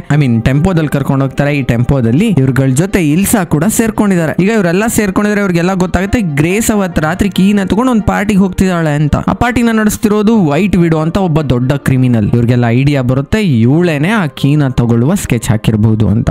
ಟೆಂಪೋದಲ್ಲಿ ಕರ್ಕೊಂಡು ಹೋಗ್ತಾರೆ. ಈ ಟೆಂಪೋದಲ್ಲಿ ಇವ್ರಗಳ ಜೊತೆ ಇಲ್ಸಾ ಕೂಡ ಸೇರ್ಕೊಂಡಿದ್ದಾರೆ. ಈಗ ಇವರೆಲ್ಲ ಸೇರ್ಕೊಂಡಿದ್ರೆ ಇವ್ರಿಗೆಲ್ಲ ಗೊತ್ತಾಗುತ್ತೆ ಗ್ರೇಸ್ ಅವತ್ ರಾತ್ರಿ ಕೀನ ತಗೊಂಡು ಒಂದು ಪಾರ್ಟಿಗೆ ಹೋಗ್ತಿದ್ದಾಳೆ ಅಂತ. ಆ ಪಾರ್ಟಿನ ನಡೆಸ್ತಿರೋದು ವೈಟ್ ವಿಡೋ ಅಂತ ಒಬ್ಬ ದೊಡ್ಡ ಕ್ರಿಮಿನಲ್. ಇವ್ರಿಗೆಲ್ಲ ಐಡಿಯಾ ಬರುತ್ತೆ ಇವಳೇನೆ ಆ ಕೀನ ತಗೊಳ್ಳುವ ಸ್ಕೆಚ್ ಹಾಕಿರಬಹುದು ಅಂತ.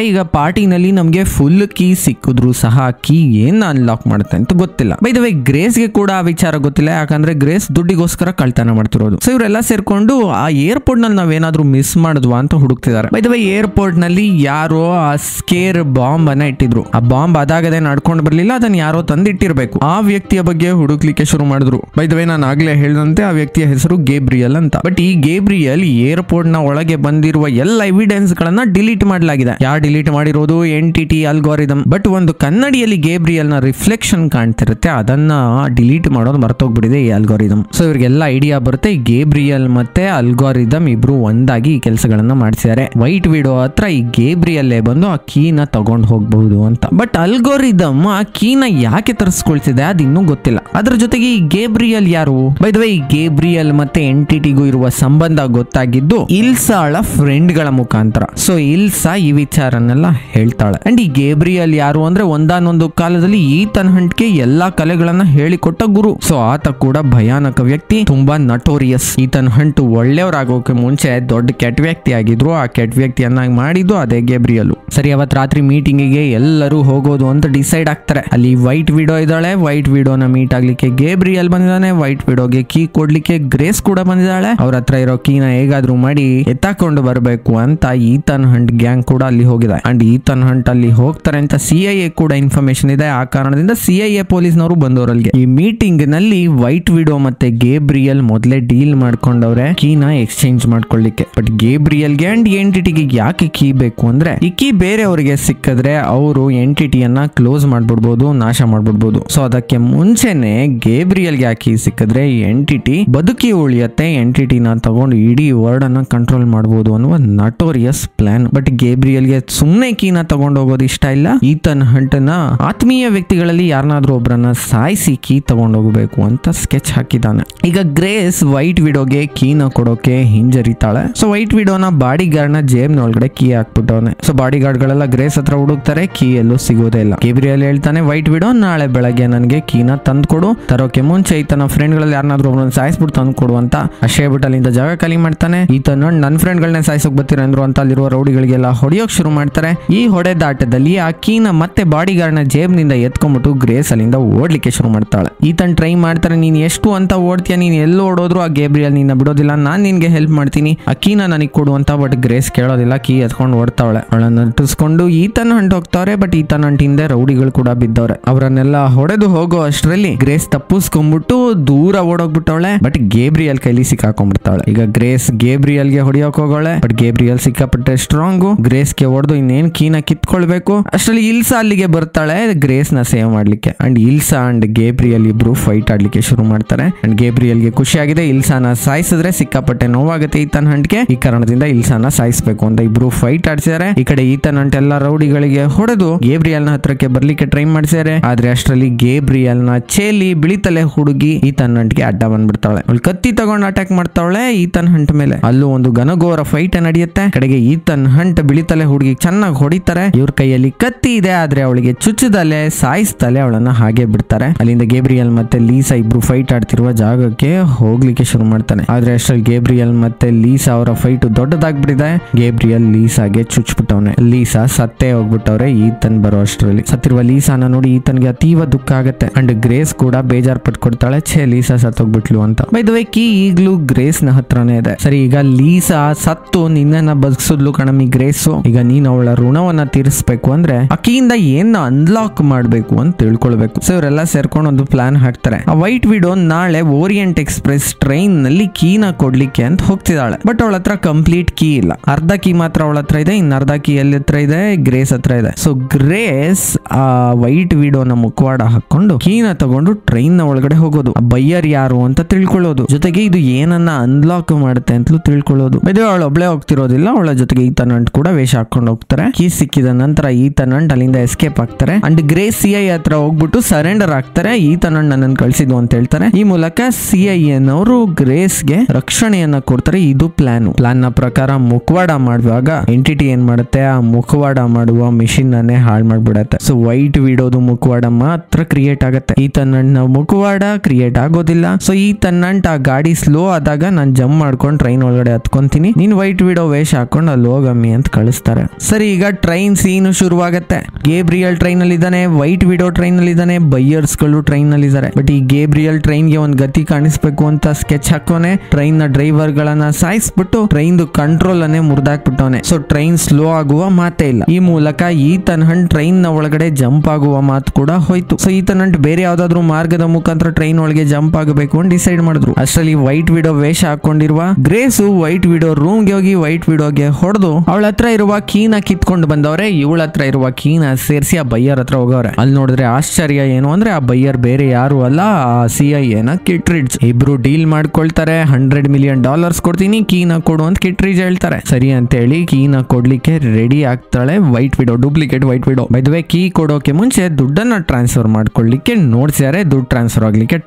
ಈಗ ಪಾರ್ಟಿನಲ್ಲಿ ನಮ್ಗೆ ಫುಲ್ ಕೀ ಸಿಕ್ಕಿದ್ರು ಸಹ ಕೀ ಏನ್ ಅನ್ಲಾಕ್ ಮಾಡುತ್ತೆ ಅಂತ ಗೊತ್ತಿಲ್ಲ. ಬೈ ದ ವೇ ಗ್ರೇಸ್ ಗೆ ಕೂಡ ಆ ವಿಚಾರ ಗೊತ್ತಿಲ್ಲ, ಯಾಕಂದ್ರೆ ಗ್ರೇಸ್ ದುಡ್ಡಿಗೋಸ್ಕರ ಕಳ್ತನ ಮಾಡ್ತಿರೋದು. ಸೊ ಇವರೆಲ್ಲ ಸೇರ್ಕೊಂಡು ಆ ಏರ್ಪೋರ್ಟ್ ನಲ್ಲಿ ನಾವೇನಾದ್ರೂ ಮಿಸ್ ಮಾಡಿದ್ವಾ ಅಂತ ಹುಡುಕ್ತಿದ್ದಾರೆ. ಬೈ ದ ವೇ ಏರ್ಪೋರ್ಟ್ ನಲ್ಲಿ ಯಾರೋ ಆ ಸ್ಕೇರ್ ಬಾಂಬ್ ಅನ್ನ ಇಟ್ಟಿದ್ರು. ಆ ಬಾಂಬ್ ಅದಾಗದೆ ನಡ್ಕೊಂಡು ಬರ್ಲಿಲ್ಲ, ಅದನ್ನ ಯಾರೋ ತಂದಿಟ್ಟಿರ್ಬೇಕು. ಆ ವ್ಯಕ್ತಿಯ ಬಗ್ಗೆ ಹುಡುಕ್ಲಿಕ್ಕೆ ಶುರು ಮಾಡಿದ್ರು. ಬೈ ದ ವೇ ನಾನು ಆಗ್ಲೇ ಹೇಳಿದಂತೆ ಆ ವ್ಯಕ್ತಿಯ ಹೆಸರು ಗೇಬ್ರಿಯಲ್ ಅಂತ. ಬಟ್ ಈ ಗೇಬ್ರಿಯಲ್ ಏರ್ಪೋರ್ಟ್ ನ ಒಳಗೆ ಬಂದಿರುವ ಎಲ್ಲ ಎವಿಡೆನ್ಸ್ ಗಳನ್ನ ಡಿಲೀಟ್ ಮಾಡಲಾಗಿದೆ. ಯಾರು ಡಿಲೀಟ್ ಮಾಡಿರೋದು? Entity algorithm. ಬಟ್ ಒಂದು ಕನ್ನಡಿಯಲ್ಲಿ ಗೇಬ್ರಿಯಲ್ ನ ರಿಫ್ಲೆಕ್ಷನ್ ಕಾಣ್ತಿರುತ್ತೆ, ಅದನ್ನ ಡಿಲೀಟ್ ಮಾಡೋದು ಮರ್ತೋಗ್ಬಿಟ್ಟಿದೆ ಈ ಅಲ್ಗಾರಿದಮ್. ಸೊ ಇವ್ರಿಗೆಲ್ಲ ಐಡಿಯಾ ಬರುತ್ತೆ, ಗೇಬ್ರಿಯಲ್ ಮತ್ತೆ ಅಲ್ಗಾರಿದಮ್ ಇಬ್ರು ಒಂದಾಗಿ ಈ ಕೆಲಸಗಳನ್ನ ಮಾಡಿಸಿದ್ದಾರೆ. ವೈಟ್ ವಿಡೋ ಹತ್ರ ಈ ಗೇಬ್ರಿಯಲ್ಲೇ ಬಂದು ಆ ಕೀನ ತಗೊಂಡು ಹೋಗಬಹುದು ಅಂತ. ಬಟ್ ಅಲ್ಗಾರಿದಮ್ ಆ ಕೀನ ಯಾಕೆ ತರಿಸ್ಕೊಳ್ತಿದೆ ಅದು ಇನ್ನೂ ಗೊತ್ತಿಲ್ಲ. ಅದ್ರ ಜೊತೆಗೆ ಈ ಗೇಬ್ರಿಯಲ್ ಯಾರು? ಬೈ ದ ವೇ, ಈ ಗೇಬ್ರಿಯಲ್ ಮತ್ತೆ ಎಂಟಿಟಿಗೂ ಇರುವ ಸಂಬಂಧ ಗೊತ್ತಾಗಿದ್ದು ಇಲ್ಸಾಳ ಫ್ರೆಂಡ್ ಗಳ ಮುಖಾಂತರ. ಸೊ ಇಲ್ಸಾ ಈ ವಿಚಾರನೆಲ್ಲ ಹೇಳ್ತಾಳೆ. ಅಂಡ್ ಈ ಗೇಬ್ರಿಯಲ್ ಯಾರು ಅಂದ್ರೆ ಒಂದಾನೊಂದು ಕಾಲದಲ್ಲಿ ಈತನ್ ಹಂಟ್ಗೆ ಎಲ್ಲಾ ಕಲೆಗಳನ್ನ ಹೇಳಿಕೊಟ್ಟ ಗುರು. ಸೊ ಆತ ಕೂಡ ಭಯಾನಕ ವ್ಯಕ್ತಿ, ತುಂಬಾ ನಟೋರಿಯಸ್. ಈತನ್ ಹಂಟ್ ಒಳ್ಳೆಯವರಾಗೋಕೆ ಮುಂಚೆ ದೊಡ್ಡ ಕೆಟ್ಟ ವ್ಯಕ್ತಿ ಆಗಿದ್ರು. ಆ ಕೆಟ್ಟ ವ್ಯಕ್ತಿಯನ್ನಾಗಿ ಮಾಡಿದ್ದು ಅದೇ ಗೇಬ್ರಿಯಲ್. ಸರಿ, ಅವತ್ ರಾತ್ರಿ ಮೀಟಿಂಗಿಗೆ ಎಲ್ಲರೂ ಹೋಗೋದು ಅಂತ ಡಿಸೈಡ್ ಆಗ್ತಾರೆ. ಅಲ್ಲಿ ವೈಟ್ ವಿಡೋ ಇದ್ದಾಳೆ. ವೈಟ್ ವಿಡೋನ ಮೀಟ್ ಆಗ್ಲಿಕ್ಕೆ ಗೇಬ್ರಿಯಲ್ ಬಂದಿದ್ದಾನೆ. ವೈಟ್ ವಿಡೋಗೆ ಕೀ ಕೊಡ್ಲಿಕ್ಕೆ ಗ್ರೇಸ್ ಕೂಡ ಬಂದಿದ್ದಾಳೆ. ಅವ್ರ ಹತ್ರ ಇರೋ ಕೀನ ಹೇಗಾದ್ರೂ ಮಾಡಿ ಎತ್ತಾಕೊಂಡು ಬರಬೇಕು ಅಂತ ಈತನ್ ಹಂಟ್ ಗ್ಯಾಂಗ್ ಕೂಡ ಅಲ್ಲಿ ಹೋಗಿದೆ. ಅಂಡ್ ಈತನ್ ಹಂಟ್ ಅಲ್ಲಿ ಹೋಗ್ತಾರೆ ಅಂತ CIA ಕೂಡ ಇನ್ಫಾರ್ಮೇಶನ್ ಇದೆ. ಆ ಕಾರಣದಿಂದ CIA ಪೊಲೀಸ್ನವರು ಬಂದವರಲ್ಲಿಗೆ. ಈ ಮೀಟಿಂಗ್ ನಲ್ಲಿ ವೈಟ್ ವಿಡೋ ಮತ್ತೆ ಗೇಬ್ರಿಯಲ್ ಮೊದಲೇ ಡೀಲ್ ಮಾಡ್ಕೊಂಡವ್ರೆ ಕೀನ ಎಕ್ಸ್ಚೇಂಜ್ ಮಾಡ್ಕೊಳ್ಳಿಕ್ಕೆ. ಬಟ್ ಗೇಬ್ರಿಯಲ್ಗೆ ಅಂಡ್ ಎಂಟಿಟಿಗೆ ಯಾಕೆ ಕೀ ಬೇಕು ಅಂದ್ರೆ, ಈ ಕೀ ಬೇರೆಯವರಿಗೆ ಸಿಕ್ಕಿದ್ರೆ ಅವರು ಎಂಟಿಟಿಯನ್ನ ಕ್ಲೋಸ್ ಮಾಡ್ಬಿಡ್ಬೋದು, ನಾಶ ಮಾಡ್ಬಿಡ್ಬೋದು. ಸೊ ಅದಕ್ಕೆ ಮುಂಚೆನೆ ಗೇಬ್ರಿಯಲ್ಗೆ ಯಾಕೆ ಕೀ ಸಿಕ್ಕಿದ್ರೆ ಎಂಟಿಟಿ ಬದುಕಿ ಉಳಿಯತ್ತೆ, ಎಂಟಿಟಿನ ತಗೊಂಡು ಇಡೀ ವರ್ಲ್ಡ್ ಅನ್ನ ಕಂಟ್ರೋಲ್ ಮಾಡಬಹುದು ಅನ್ನುವ ನಟೋರಿಯಸ್ ಪ್ಲಾನ್. ಬಟ್ ಗೇಬ್ರಿಯಲ್ಗೆ ಸುಮ್ನೆ ಕೀನ ತಗೊಂಡು ಹೋಗೋದು ಇಷ್ಟ ಇಲ್ಲ. ಈತನ್ ಹಂಟ್ ನ ಆತ್ಮೀಯ ವ್ಯಕ್ತಿಗಳಲ್ಲಿ ಯಾರನ್ನಾದ್ರೂ ಒಬ್ಬರನ್ನ ಸಾಯಿಸಿ ಕೀ ತಗೊಂಡು ಹೋಗಬೇಕು ಅಂತ ಸ್ಕೆಚ್ ಹಾಕಿದ್ದಾನೆ. ಈಗ ಗ್ರೇಸ್ ವೈಟ್ ವಿಡೋಗೆ ಕೀನ ಕೊಡೋಕೆ ಹಿಂಜರಿತಾಳೆ. ಸೊ ವೈಟ್ ವಿಡೋನ ಬಾಡಿ ಗಾರ್ಡ್ ನ ಜೇಬ್ನ ಒಳಗಡೆ ಕೀ ಹಾಕ್ಬಿಟ್ಟವನೆ. ಸೊ ಬಾಡಿ ಗಾರ್ಡ್ ಗಳೆಲ್ಲ ಗ್ರೇಸ್ ಹತ್ರ ಹುಡುಕ್ತಾರೆ, ಕೀ ಎಲ್ಲೂ ಸಿಗೋದೇ ಇಲ್ಲ. ಗೇಬ್ರಿಯಲ್ ಹೇಳ್ತಾನೆ, ವೈಟ್ ವಿಡೋ ನಾಳೆ ಬೆಳಗ್ಗೆ ನನಗೆ ಕೀನ ತಂದು ಕೊಡು, ತರೋಕೆ ಮುಂಚೆ ಈತನ ಫ್ರೆಂಡ್ ಗಳಲ್ಲಿ ಯಾರನ್ನಾದ್ರೂ ಒಬ್ಬರನ್ನ ಸಾಯಿಸ್ಬಿಟ್ಟು ತಂದು ಕೊಡು ಅಂತ. ಅಷ್ಟೇ ಬಿಟ್ಟು ಅಲ್ಲಿಂದ ಜಾಗ ಖಾಲಿ ಮಾಡ್ತಾನೆ. ಈತನ ನನ್ನ ಫ್ರೆಂಡ್ ಗಳನ್ನ ಸಾಯಿಸೋಕ್ ಬರ್ತೀರಂದ್ರು ಅಂತ ಅಲ್ಲಿರುವ ರೌಡಿಗಳಿಗೆಲ್ಲ ಹೊಡೆಯೋಕ್ ಶುರು ಮಾಡ್ತಾರೆ. ಈ ಹೊಡೆದಾಟದಲ್ಲಿ ಆ ಕೀನ ಮತ್ತೆ ಬಾಡಿ ಗಾರ್ಡ್ ನ ಜೇಬ್ನಿಂದ ಎತ್ಕೊಂಡ್ಬಿಟ್ಟು ಗ್ರೇಸ್ ಅಲ್ಲಿಂದ ಓಡ್ಲಿಕ್ಕೆ ಶುರು ಮಾಡ್ತಾಳೆ. ಈತನ್ ಟ್ರೈ ಮಾಡ್ತಾರೆ, ನೀನ್ ಎಷ್ಟು ಅಂತ ಓಡ್ತೀಯ, ನೀನ್ ಎಲ್ಲೋ ಓಡೋದ್ರು ಆ ಗೇಬ್ರಿಯಲ್ ನಿನ್ನ ಬಿಡೋದಿಲ್ಲ, ನಾನ್ ನಿನ್ಗೆ ಹೆಲ್ಪ್ ಮಾಡ್ತೀನಿ, ಆ ಕೀನ ನನಗೆ ಕೊಡು ಅಂತ. ಬಟ್ ಗ್ರೇಸ್ ಕೇಳೋದಿಲ್ಲ, ಕೀ ಎತ್ಕೊಂಡು ಓಡ್ತಾವಳೆ. ಅವಳನ್ನ ನಟಿಸ್ಕೊಂಡು ಈತನ್ ಹಂಟ್ ಹೋಗ್ತಾವ್ರೆ. ಬಟ್ ಈತನ್ ಹಂಟ್ ಹಿಂದೆ ರೌಡಿಗಳು ಕೂಡ ಬಿದ್ದವ್ರೆ. ಅವರನ್ನೆಲ್ಲ ಹೊಡೆದು ಹೋಗೋ ಅಷ್ಟರಲ್ಲಿ ಗ್ರೇಸ್ ತಪ್ಪಿಸ್ಕೊಂಡ್ಬಿಟ್ಟು ದೂರ ಓಡೋಗ್ಬಿಟ್ಟವಳೆ. ಬಟ್ ಗೇಬ್ರಿಯಲ್ ಕೈಲಿ ಸಿಕ್ಕಾಕೊಂಡ್ಬಿಡ್ತಾಳೆ. ಈಗ ಗ್ರೇಸ್ ಗೇಬ್ರಿಯಲ್ಗೆ ಹೊಡಿಯೋಕ್ ಹೋಗೋಳೆ. ಬಟ್ ಗೇಬ್ರಿಯಲ್ ಸಿಕ್ಕಾಪಟ್ಟೆ ಸ್ಟ್ರಾಂಗು. ಗ್ರೇಸ್ಗೆ ಹೊಡೆದು ಇನ್ನೇನ್ ಕೀನ ಕಿತ್ಕೊಳ್ಬೇಕು. ಅಷ್ಟರಲ್ಲಿ ಇಲ್ಸಾ ಅಲ್ಲಿಗೆ ಬರ್ತಾಳೆ ಗ್ರೇಸ್ ನ ಸೇವ್ ಮಾಡ್ಲಿಕ್ಕೆ. ಅಂಡ್ ಇಲ್ಸಾ ಅಂಡ್ ಗೇಬ್ರಿಯಲ್ ಇಬ್ರು ಫೈಟ್ ಆಡ್ಲಿಕ್ಕೆ ಶುರು ಮಾಡ್ತಾರೆ. ಅಂಡ್ ಗೇಬ್ರಿಯಲ್ಗೆ ಖುಷಿ ಆಗಿದೆ, ಇಲ್ಸಾನ ಸಾಯಿಸಿದ್ರೆ ಸಿಕ್ಕಾಪಟ್ಟೆ ನೋವಾಗುತ್ತೆ ಈತನ್ ಹಂಟ್ಗೆ. ಈ ಕಾರಣದಿಂದ ಇಲ್ಸಾನ ಸಾಯಿಸ್ಬೇಕು ಅಂತ ಇಬ್ರು ಫೈಟ್ ಆಡ್ಸಿದ್ದಾರೆ. ಈ ಕಡೆ ಈತನ್ ಹಂಟ್ ಎಲ್ಲ ರೌಡಿಗಳಿಗೆ ಹೊಡೆದು ಗೇಬ್ರಿಯಲ್ ನ ಹತ್ರಕ್ಕೆ ಬರ್ಲಿಕ್ಕೆ ಟ್ರೈ ಮಾಡ್ಸಿದ್ದಾರೆ. ಆದ್ರೆ ಅಷ್ಟರಲ್ಲಿ ಗೇಬ್ರಿಯಲ್ ನ ಚೇಲಿ ಬಿಳಿತಲೆ ಹುಡುಗಿ ಈತನ್ ಹಂಟ್ಗೆ ಅಡ್ಡ ಬಂದ್ಬಿಡ್ತಾಳೆ. ಅವಳು ಕತ್ತಿ ತಗೊಂಡು ಅಟ್ಯಾಕ್ ಮಾಡ್ತಾವಳೆ ಈತನ್ ಹಂಟ್ ಮೇಲೆ. ಅಲ್ಲೂ ಒಂದು ಘನಘೋರ ಫೈಟ್ ನಡೆಯುತ್ತೆ. ಕಡೆಗೆ ಈತನ್ ಹಂಟ್ ಬಿಳಿತಲೆ ಹುಡುಗಿ ಚೆನ್ನಾಗಿ ಹೊಡಿತಾರೆ. ಇವ್ರ ಕೈಯಲ್ಲಿ ಕತ್ತಿ ಇದೆ, ಆದ್ರೆ ಅವಳಿಗೆ ಚುಚ್ಚದಲೆ ಸಾಯಿಸ್ತಲೆ ಅವಳನ್ನ ಹಾಗೆ ಬಿಡ್ತಾರೆ. ಅಲ್ಲಿಂದ ಗೇಬ್ರಿಯಲ್ ಮತ್ತೆ ಲೀಸಾ ಇಬ್ರು ಫೈಟ್ ಆಡ್ತಿರುವ ಜಾಗಕ್ಕೆ ಹೋಗ್ಲಿಕ್ಕೆ ಶುರು ಮಾಡ್ತಾನೆ. ಆದ್ರೆ ಅಷ್ಟರಲ್ಲಿ ಗೇಬ್ರಿಯಲ್ ಮತ್ತೆ ಲೀಸಾ ಅವರ ಫೈಟ್ ದೊಡ್ಡದಾಗ್ಬಿಟ್ಟಿದೆ. ಗೇಬ್ರಿಯಲ್ ಲೀಸಾಗೆ ಚುಚ್ಬಿಟ್ಟವನೆ. ಲೀಸಾ ಸತ್ತೇ ಹೋಗ್ಬಿಟ್ಟವ್ರೆ ಈತನ್ ಬರೋ ಅಷ್ಟರಲ್ಲಿ. ಸತ್ತಿರುವ ಲೀಸಾನ ನೋಡಿ ಈತನ್ಗೆ ಅತೀವ ದುಃಖ ಆಗುತ್ತೆ. ಅಂಡ್ ಗ್ರೇಸ್ ಕೂಡ ಬೇಜಾರ್ ಪಟ್ಕೊಡ್ತಾಳೆ, ಛೇ ಲೀಸಾ ಸತ್ತೋಗ್ಬಿಟ್ಲು ಅಂತ. ಬೈ ದ ವೇ, ಕೀ ಈಗ್ಲೂ ಗ್ರೇಸ್ ನ ಹತ್ರನೇ ಇದೆ. ಸರಿ, ಈಗ ಲೀಸಾ ಸತ್ತು ನಿನ್ನ ಬದುಕಿಸಿದ್ಲು ಕಣಮಿ ಗ್ರೇಸು. ಈಗ ನೀನ್ ಅವಳ ಋಣವನ್ನ ತೀರಿಸಬೇಕು ಅಂದ್ರೆ ಆ ಕೀಯಿಂದ ಏನ ಅನ್ಲಾಕ್ ಮಾಡ್ಬೇಕು ಅಂತ ತಿಳ್ಕೊಳ್ಬೇಕು. ಸೊ ಇವರೆಲ್ಲ ಸೇರ್ಕೊಂಡು ಒಂದು ಪ್ಲಾನ್ ಹಾಕ್ತಾರೆ. ಆ ವೈಟ್ ವಿಡೋ ನಾಳೆ ಓರಿಯಂಟ್ ಎಕ್ಸ್ಪ್ರೆಸ್ ಟ್ರೈನ್ ನಲ್ಲಿ ಕೀನ ಕೊಡ್ಲಿಕ್ಕೆ ಅಂತ ಹೋಗ್ತಿದ್ದಾಳೆ. ಬಟ್ ಅವಳ ಹತ್ರ ಕಂಪ್ಲೀಟ್ ಕೀ ಇಲ್ಲ. ಅರ್ಧ ಕೀ ಮಾತ್ರ ಅವಳ ಹತ್ರ ಇದೆ, ಇನ್ನ ಅರ್ಧ ಕೀ ಎಲ್ಲಿ ಹತ್ರ ಇದೆ? ಗ್ರೇಸ್ ಹತ್ರ ಇದೆ. ಸೊ ಗ್ರೇಸ್ ಆ ವೈಟ್ ವಿಡೋನ ಮುಖವಾಡ ಹಾಕೊಂಡು ಕೀನ ತಗೊಂಡು ಟ್ರೈನ್ ನ ಒಳಗಡೆ ಹೋಗೋದು. ಬೈಯರ್ ಯಾರು ಅಂತ ತಿಳ್ಕೊಳ್ಳೋದು, ಜೊತೆಗೆ ಇದು ಏನನ್ನ ಅನ್ಲಾಕ್ ಮಾಡುತ್ತೆ ಅಂತಲೂ ತಿಳ್ಕೊಳ್ಳೋದು. ಅವಳು ಒಬ್ಳೆ ಹೋಗ್ತಿರೋದಿಲ್ಲ, ಅವಳ ಜೊತೆಗೆ ಈತನ್ ಹಂಟ್ ಕೂಡ ವೇಷ ಹಾಕೊಂಡು ಹೋಗ್ತಾರೆ. ಕೀ ಸಿಕ್ಕಿದ ನಂತರ ಈತನ್ ಹಂಟ್ ಅಲ್ಲಿಂದ ಎಸ್ಕೇಪ್ ಆಗ್ತಾರೆ. ಅಂಡ್ ಗ್ರೇಸ್ CIA ಹತ್ರ ಹೋಗ್ಬಿಟ್ಟು ಸರೆಂಡರ್ ಆಗ್ತಾರೆ. ಈತನ್ ಹಂಟ್ ನನ್ನನ್ನು ಕಳಿಸಿದ್ದು ಅಂತ ಹೇಳ್ತಾರೆ. ಈ ಮೂಲಕ CIA ನವರು ಗ್ರೇಸ್ಗೆ ರಕ್ಷಣೆಯನ್ನ ಕೊಡ್ತಾರೆ. ಇದು ಪ್ಲಾನ್ ನ ಪ್ರಕಾರ ಮುಖವಾಡ ಮಾಡುವಾಗ ಎಂಟಿಟಿ ಏನ್ ಮಾಡುತ್ತೆ, ಆ ಮುಖವಾಡ ಮಾಡುವ ಮಿಷಿನ್ ಅನ್ನೇ ಹಾಳು ಮಾಡ್ಬಿಡತ್ತೆ. ಸೊ ವೈಟ್ ವಿಡೋದು ಮುಖವಾಡ ಮಾತ್ರ ಕ್ರಿಯೇಟ್ ಆಗುತ್ತೆ, ಈತನ್ ಹಂಟ್ ನ ಮುಖವಾಡ ಕ್ರಿಯೇಟ್ ಆಗೋದಿಲ್ಲ. ಸೊ ಈತನ್ ಹಂಟ್ ಆ ಗಾಡಿ ಸ್ಲೋ ಆದಾಗ ನಾನು ಜಂಪ್ ಮಾಡ್ಕೊಂಡು ಟ್ರೈನ್ ಒಳಗಡೆ ಹತ್ಕೊಂತೀನಿ, ನೀನ್ ವೈಟ್ ವಿಡೋ ವೇಷ ಹಾಕೊಂಡು ಅಲ್ಲಿ ಹೋಗಮ್ಮಿ ಅಂತ ಕಳಿಸ್ತಾರೆ. ಸರಿ, ಈಗ ಟ್ರೈನ್ ಸೀನ್ ಶುರುವಾಗತ್ತೆ. ಗೇಬ್ರಿಯಲ್ ಟ್ರೈನ್ ಅಲ್ಲಿ ಇದ್ದಾನೆ, ವೈಟ್ ವಿಡೋ ಟ್ರೈನ್ ಅಲ್ಲಿ ಇದ್ದಾನೆ, ಬೈಯರ್ಸ್ ಗಳು ಟ್ರೈನ್ ನಲ್ಲಿ ಇದ್ದಾರೆ. ಬಟ್ ಈ ಗೇಬ್ರಿಯಲ್ ಟ್ರೈನ್ ಗೆ ಒಂದ್ ಗತಿ ಕಾಣಿಸ್ಬೇಕು ಅಂತ ಸ್ಕೆಚ್ ಹಾಕೋನೆ. ಟ್ರೈನ್ ನ ಡ್ರೈವರ್ ಗಳನ್ನ ಸಾಯಿಸ್ಬಿಟ್ಟು ಟ್ರೈನ್ ಕಂಟ್ರೋಲ್ ಅನ್ನೇ ಮುರಿದಾಕ್ಬಿಟ್ಟವನೆ. ಸೊ ಟ್ರೈನ್ ಸ್ಲೋ ಆಗುವ ಮಾತೇ ಇಲ್ಲ. ಈ ಮೂಲಕ ಈತನ್ ಹಂಟ್ ಟ್ರೈನ್ ನ ಒಳಗಡೆ ಜಂಪ್ ಆಗುವ ಮಾತು ಕೂಡ ಹೋಯ್ತು. ಸೊ ಈತನ್ ಹಂಟ್ ಬೇರೆ ಯಾವ್ದಾದ್ರು ಮಾರ್ಗದ ಮುಖಾಂತರ ಟ್ರೈನ್ ಒಳಗೆ ಜಂಪ್ ಆಗಬೇಕು ಅಂತ ಡಿಸೈಡ್ ಮಾಡಿದ್ರು. ಅಷ್ಟರಲ್ಲಿ ವೈಟ್ ವಿಡೋ ವೇಷ ಹಾಕೊಂಡಿರುವ ಗ್ರೇಸು ವೈಟ್ ವಿಡೋ ರೂಮ್ ಗೆ ಹೋಗಿ ವೈಟ್ ವಿಡೋಗೆ ಹೊಡೆದು ಅವಳ ಹತ್ರ ಇರುವ ಕೀನ ಕಿತ್ಕೊಂಡು ಬಂದವ್ರೆ. ಇವಳ ಹತ್ರ ಇರುವ ಕೀನ ಸೇರಿಸಿ ಆ ಬೈಯರ್ ಹತ್ರ ಹೋಗವ್ರೆ. ಅಲ್ಲಿ ನೋಡಿದ್ರೆ ಆಶ್ಚರ್ಯ ಏನು ಅಂದ್ರೆ ಆ ಬೈಯರ್ ಬೇರೆ ಯಾರು ಅಲ್ಲ, ಆ CIA ನ ಕಿಟ್ರಿಡ್ಜ್. ಇಬ್ರು ಡೀಲ್ ಮಾಡ್ಕೊಳ್ತಾರೆ. $100 million ಕೊಡ್ತೀನಿ, ಕೀನ ಕೊಡು ಅಂತ ಕಿಟ್ರಿಡ್ಜ್ ಹೇಳ್ತಾರೆ. ಸರಿ ಅಂತ ಹೇಳಿ ಕೀನ ಕೊಡ್ಲಿಕ್ಕೆ ರೆಡಿ ಆಗ್ತಾಳೆ white widow, duplicate white widow. By the way key ಕೊಡೋಕೆ ಮುಂಚೆ ದುಡ್ಡನ್ನ ಟ್ರಾನ್ಸ್ಫರ್ ಮಾಡ್ಕೊಳ್ಳಿಕ್ಕೆ ನೋಡ್ಸಿದ್ದಾರೆ. ದುಡ್ಡು ಟ್ರಾನ್ಸ್ಫರ್ ಆಗ್ಲಿಕ್ಕೆ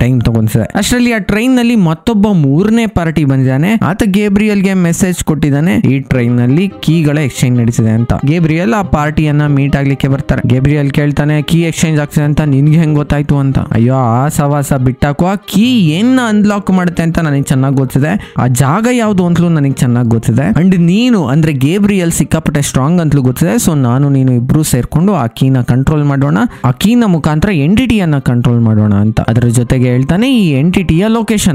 ಟೈಮ್ ತಗೊಂಡಿದೆ. ಅಷ್ಟರಲ್ಲಿ ಆ ಟ್ರೈನ್ ನಲ್ಲಿ ಮತ್ತೊಬ್ಬ 3ನೇ ಪಾರ್ಟಿ ಬಂದಿದ್ದಾನೆ. ಆತ ಗೇಬ್ರಿಯಲ್ಗೆ ಮೆಸೇಜ್ ಕೊಟ್ಟಿದ್ದಾನೆ, ಈ ಟ್ರೈನ್ ನಲ್ಲಿ ಕೀಗಳ ಎಕ್ಸ್ಚೇಂಜ್ ನಡೀತಿದೆ ಅಂತ. ಗೇಬ್ರಿಯಲ್ ಆ ಪಾರ್ಟಿಯನ್ನ ಮೀಟ್ ಆಗ್ಲಿಕ್ಕೆ ಬರ್ತಾರೆ. ಗೇಬ್ರಿಯಲ್ ಕೇಳ್ತಾನೆ, ಕೀ ಎಕ್ಸ್ಚೇಂಜ್ ಆಗ್ತಿದೆ ಅಂತ ನಿನ್ಗೆ ಹೆಂಗ್ ಗೊತ್ತಾಯ್ತು ಅಂತ. ಅಯ್ಯೋ ಆ ಸವಾಸ ಬಿಟ್ಟಾಕುವ, ಕೀ ಏನ್ ಅನ್ಲಾಕ್ ಮಾಡುತ್ತೆ ಅಂತ ನನಗೆ ಚೆನ್ನಾಗಿ ಗೊತ್ತಿದೆ, ಆ ಜಾಗ ಯಾವ್ದು ಅಂತಲೂ ನನಗೆ ಚೆನ್ನಾಗಿ ಗೊತ್ತಿದೆ. ಅಂಡ್ ನೀನು ಅಂದ್ರೆ ಗೇಬ್ರಿಯಲ್ ಸಿಕ್ಕಾಪಟ್ಟೆ ಸ್ಟ್ರಾಂಗ್ ಅಂತಲೂ ಗೊತ್ತಿದೆ. ಸೊ ನಾನು ನೀನು ಇಬ್ರು ಸೇರ್ಕೊಂಡು ಆ ಕೀನ ಕಂಟ್ರೋಲ್ ಮಾಡೋಣ, ಆ ಕೀನ ಮುಖಾಂತರ ಎಂಟಿಟಿಯನ್ನ ಕಂಟ್ರೋಲ್ ಮಾಡೋಣ ಅಂತ. ಅದರ ಜೊತೆಗೆ ಹೇಳ್ತಾನೆ, ಈ ಎಂಟಿಟಿಯ ಲೊಕೇಶನ್